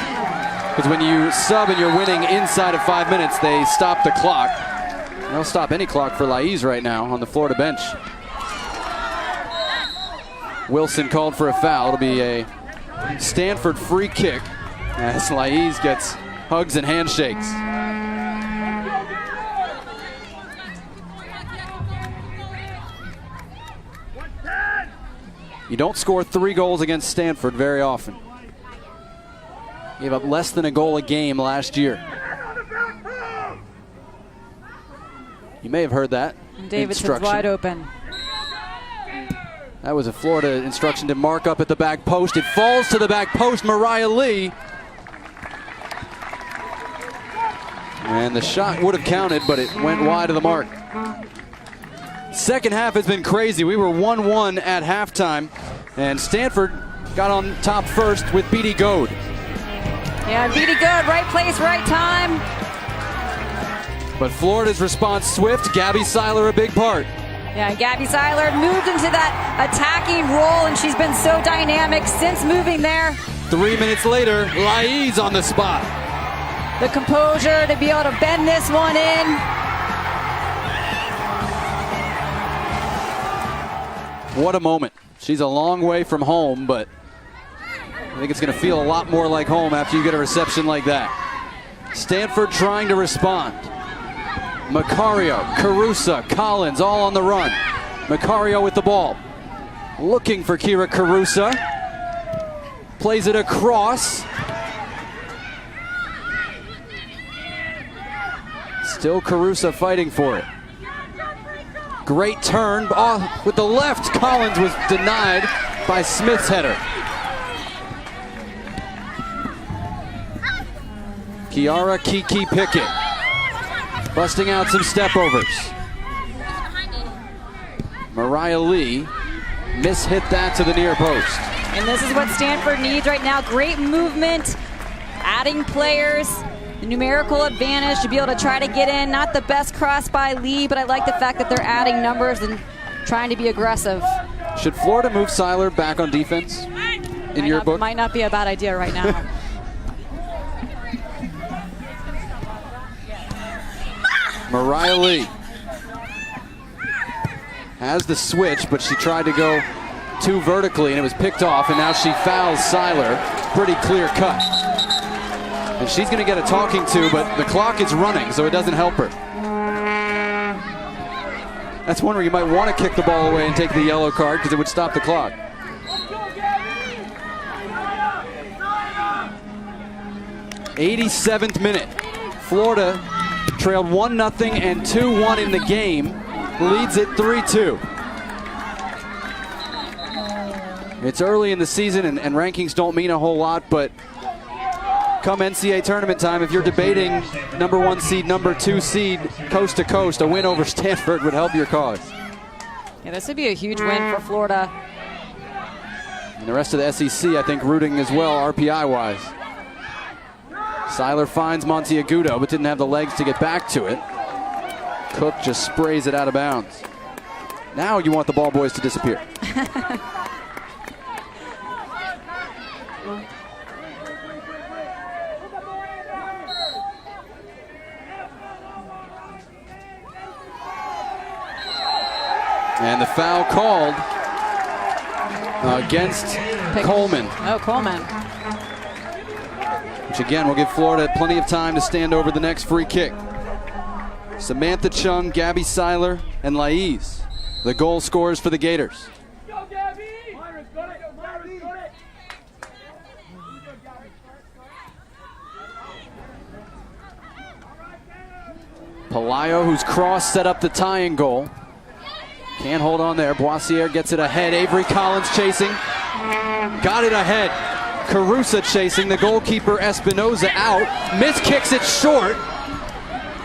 Because when you sub and you're winning inside of 5 minutes, they stop the clock. They'll stop any clock for Laiz right now on the Florida bench. Wilson called for a foul. It'll be a Stanford free kick as Laiz gets hugs and handshakes. You don't score 3 goals against Stanford very often. Gave up less than a goal a game last year. You may have heard that Davidson's wide open. That was a Florida instruction to mark up at the back post. It falls to the back post, Mariah Lee. And the shot would have counted, but it went wide of the mark. Second half has been crazy. We were 1-1 at halftime, and Stanford got on top first with Beatty Goad. Yeah, Beatty Goad, right place, right time. But Florida's response swift. Gabby Seiler a big part. Yeah, Gabby Seiler moved into that attacking role, and she's been so dynamic since moving there. 3 minutes later, Laiz on the spot. The composure to be able to bend this one in. What a moment. She's a long way from home, but I think it's going to feel a lot more like home after you get a reception like that. Stanford trying to respond. Macario, Carusa, Collins all on the run. Macario with the ball. Looking for Kira Carusa. Plays it across. Still Carusa fighting for it. Great turn with the left. Collins was denied by Smith's header. Kiara Kiki Pickett busting out some step-overs. Mariah Lee mishit that to the near post. And this is what Stanford needs right now. Great movement, adding players. The numerical advantage to be able to try to get in. Not the best cross by Lee, but I like the fact that they're adding numbers and trying to be aggressive. Should Florida move Seiler back on defense in your book? Might not be a bad idea right now. Mariah Lee has the switch, but she tried to go too vertically, and it was picked off, and now she fouls Seiler. Pretty clear cut. And she's going to get a talking to, but the clock is running, so it doesn't help her. That's one where you might want to kick the ball away and take the yellow card because it would stop the clock. '87th minute. Florida trailed 1-0 and 2-1 in the game. Leads it 3-2. It's early in the season, and rankings don't mean a whole lot, but come NCAA tournament time, if you're debating #1 seed, #2 seed, coast to coast, a win over Stanford would help your cause. Yeah, this would be a huge win for Florida. And the rest of the SEC, I think, rooting as well, RPI-wise. Seiler finds Monteagudo, but didn't have the legs to get back to it. Cook just sprays it out of bounds. Now you want the ball boys to disappear. And the foul called against Coleman. Oh, Coleman. Which again will give Florida plenty of time to stand over the next free kick. Samantha Chung, Gabby Seiler, and Laiz, the goal scorers for the Gators. Pelayo, whose cross set up the tying goal. Can't hold on there. Boissiere gets it ahead. Avery Collins chasing. Got it ahead. Carusa chasing. The goalkeeper Espinoza out. Miss kicks it short.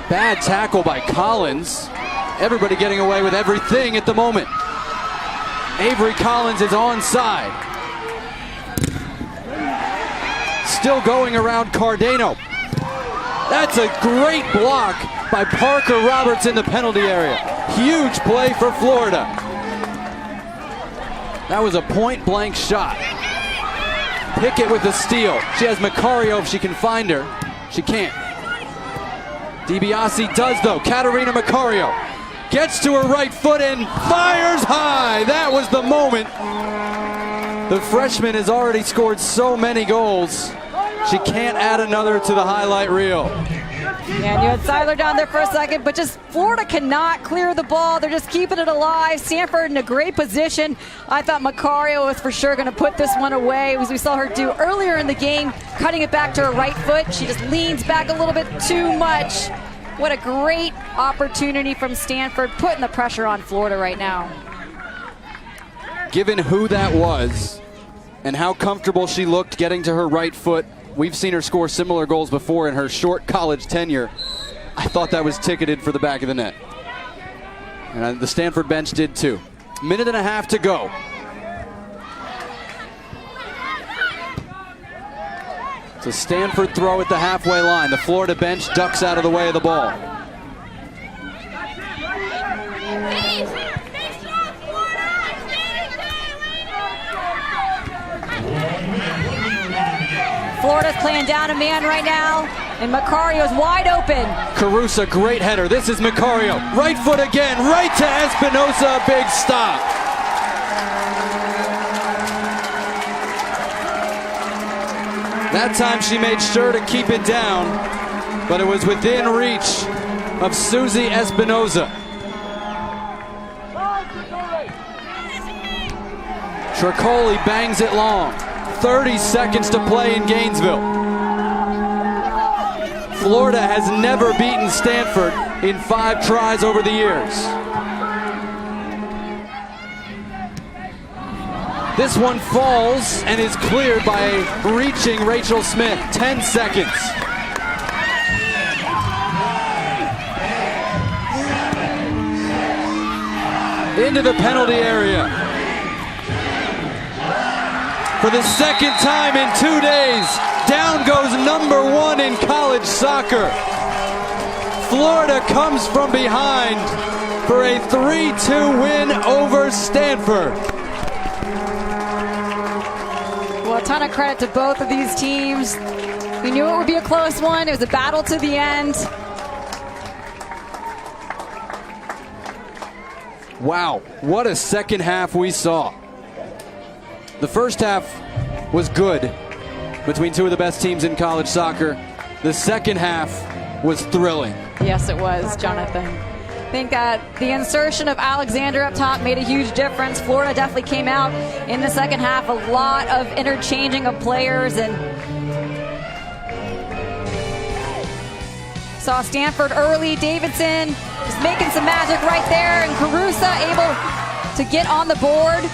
Bad tackle by Collins. Everybody getting away with everything at the moment. Avery Collins is onside. Still going around Cardano. That's a great block by Parker Roberts in the penalty area. Huge play for Florida. That was a point-blank shot. Pickett with the steal. She has Macario if she can find her. She can't. DiBiase does though. Katarina Macario gets to her right foot and fires high. That was the moment. The freshman has already scored so many goals. She can't add another to the highlight reel. Yeah, and you had Seiler down there for a second, but just Florida cannot clear the ball. They're just keeping it alive. Stanford in a great position. I thought Macario was for sure going to put this one away, as we saw her do earlier in the game, cutting it back to her right foot. She just leans back a little bit too much. What a great opportunity from Stanford, putting the pressure on Florida right now. Given who that was and how comfortable she looked getting to her right foot, we've seen her score similar goals before in her short college tenure. I thought that was ticketed for the back of the net. And the Stanford bench did too. Minute and a half to go. It's a Stanford throw at the halfway line. The Florida bench ducks out of the way of the ball. Florida's playing down a man right now, and Macario's wide open. Carusa, great header. This is Macario. Right foot again, right to Espinoza, big stop. That time she made sure to keep it down, but it was within reach of Susie Espinoza. Tricoli bangs it long. 30 seconds to play in Gainesville. Florida has never beaten Stanford in 5 tries over the years. This one falls and is cleared by a reaching Rachel Smith. 10 seconds. Into the penalty area. For the second time in 2 days, down goes number 1 in college soccer. Florida comes from behind for a 3-2 win over Stanford. Well, a ton of credit to both of these teams. We knew it would be a close one. It was a battle to the end. Wow, what a second half we saw. The first half was good between two of the best teams in college soccer. The second half was thrilling. Yes, it was, Jonathan. I think the insertion of Alexander up top made a huge difference. Florida definitely came out in the second half. A lot of interchanging of players, and saw Stanford early. Davidson just making some magic right there, and Carusa able to get on the board.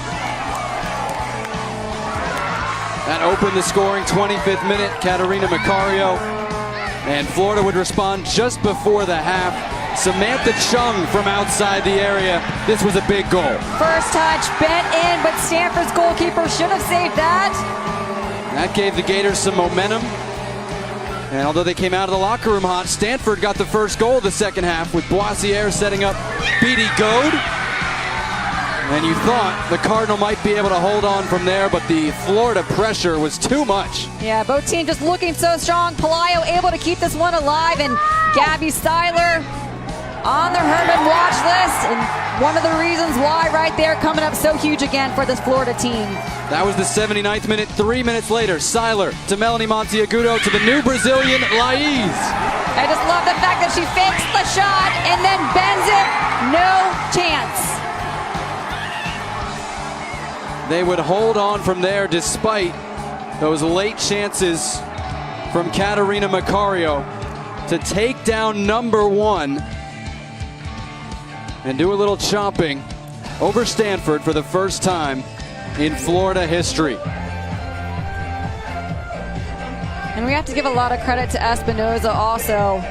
That opened the scoring, 25th minute, Katarina Macario. And Florida would respond just before the half. Samantha Chung from outside the area. This was a big goal. First touch, bent in, but Stanford's goalkeeper should have saved that. That gave the Gators some momentum. And although they came out of the locker room hot, Stanford got the first goal of the second half with Boissiere setting up Beatty Goad. And you thought the Cardinal might be able to hold on from there, but the Florida pressure was too much. Yeah, both teams just looking so strong. Pelayo able to keep this one alive, and Gabby Seiler on the Herman watch list. And one of the reasons why right there, coming up so huge again for this Florida team. That was the 79th minute. 3 minutes later, Seiler to Melanie Monteagudo to the new Brazilian, Laís. I just love the fact that she fakes the shot and then bends it. No chance. They would hold on from there despite those late chances from Catarina Macario to take down number 1 and do a little chomping over Stanford for the first time in Florida history. And we have to give a lot of credit to Espinoza also.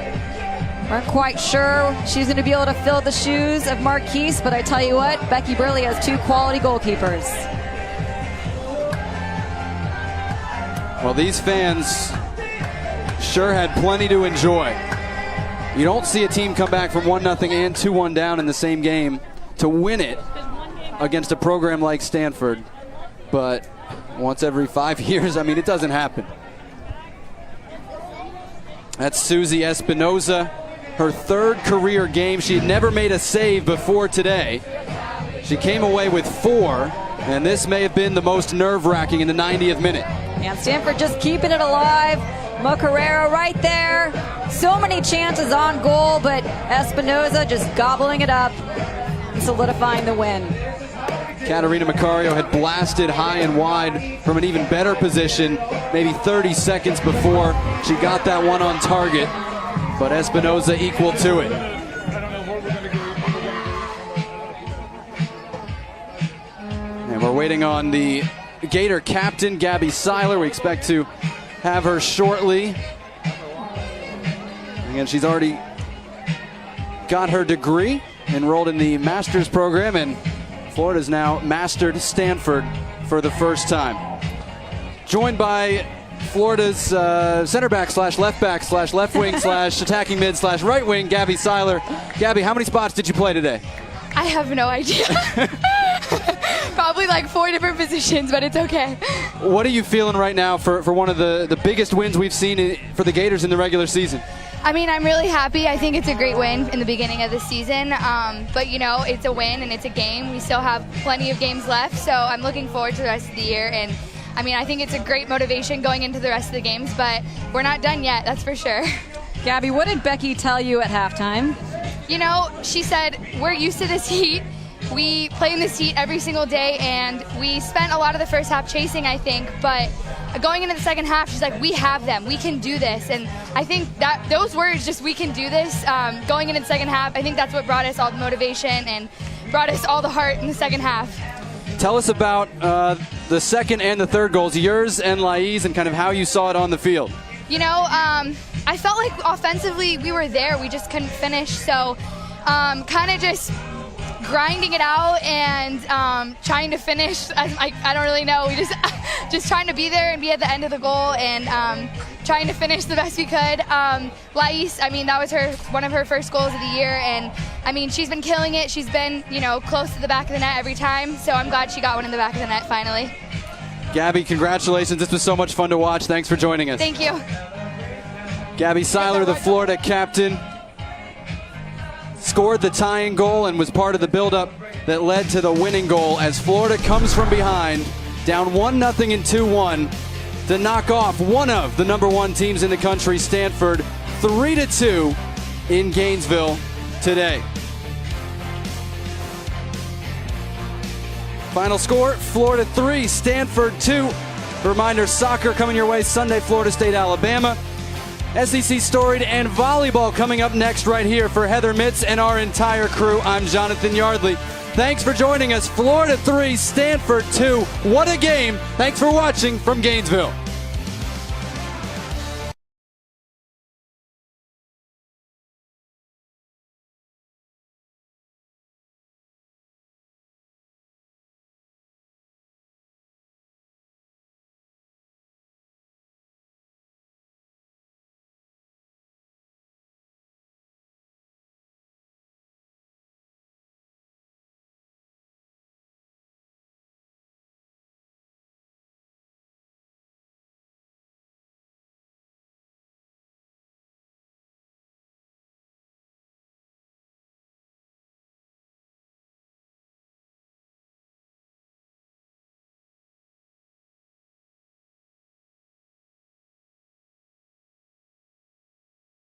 We're not quite sure she's going to be able to fill the shoes of Marquise, but I tell you what, Becky Burley has 2 quality goalkeepers. Well, these fans sure had plenty to enjoy. You don't see a team come back from 1-0 and 2-1 down in the same game to win it against a program like Stanford. But once every 5 years, I mean, it doesn't happen. That's Susie Espinoza, her 3rd career game. She had never made a save before today. She came away with 4, and this may have been the most nerve-wracking in the 90th minute. And Stanford just keeping it alive. Macarero right there. So many chances on goal, but Espinoza just gobbling it up and solidifying the win. Catarina Macario had blasted high and wide from an even better position maybe 30 seconds before she got that one on target, but Espinoza equal to it. And we're waiting on the Gator captain, Gabby Seiler. We expect to have her shortly. Again, she's already got her degree, enrolled in the master's program, and Florida's now mastered Stanford for the first time. Joined by Florida's center back / left back / left wing / attacking mid / right wing, Gabby Seiler. Gabby, how many spots did you play today? I have no idea. Probably like 4 different positions, but it's okay. What are you feeling right now for one of the biggest wins we've seen for the Gators in the regular season? I mean, I'm really happy. I think it's a great win in the beginning of the season. But, you know, it's a win and it's a game. We still have plenty of games left, so I'm looking forward to the rest of the year. And, I mean, I think it's a great motivation going into the rest of the games, but we're not done yet, that's for sure. Gabby, what did Becky tell you at halftime? You know, she said, we're used to this heat. We play in this heat every single day, and we spent a lot of the first half chasing, I think, but going into the second half, she's like, we have them, we can do this. And I think that those words, just we can do this, going into the second half, I think that's what brought us all the motivation and brought us all the heart in the second half. Tell us about the second and the third goals, yours and Laís, and kind of how you saw it on the field. You know, I felt like offensively we were there, we just couldn't finish, so kind of just grinding it out and trying to finish. I don't really know. We just trying to be there and be at the end of the goal and trying to finish the best we could. Laís, I mean, that was one of her first goals of the year, and I mean, she's been killing it. She's been, you know, close to the back of the net every time, so I'm glad she got one in the back of the net finally. Gabby, congratulations. This was so much fun to watch. Thanks for joining us. Thank you. Gabby Seiler, the Florida captain, scored the tying goal and was part of the buildup that led to the winning goal as Florida comes from behind, down 1-0 and 2-1 to knock off one of the number 1 teams in the country, Stanford, 3-2 in Gainesville today. Final score, Florida 3, Stanford 2. Reminder, soccer coming your way Sunday, Florida State, Alabama. SEC Storied and volleyball coming up next right here. For Heather Mitz and our entire crew, I'm Jonathan Yardley. Thanks for joining us. Florida 3, Stanford 2. What a game. Thanks for watching from Gainesville.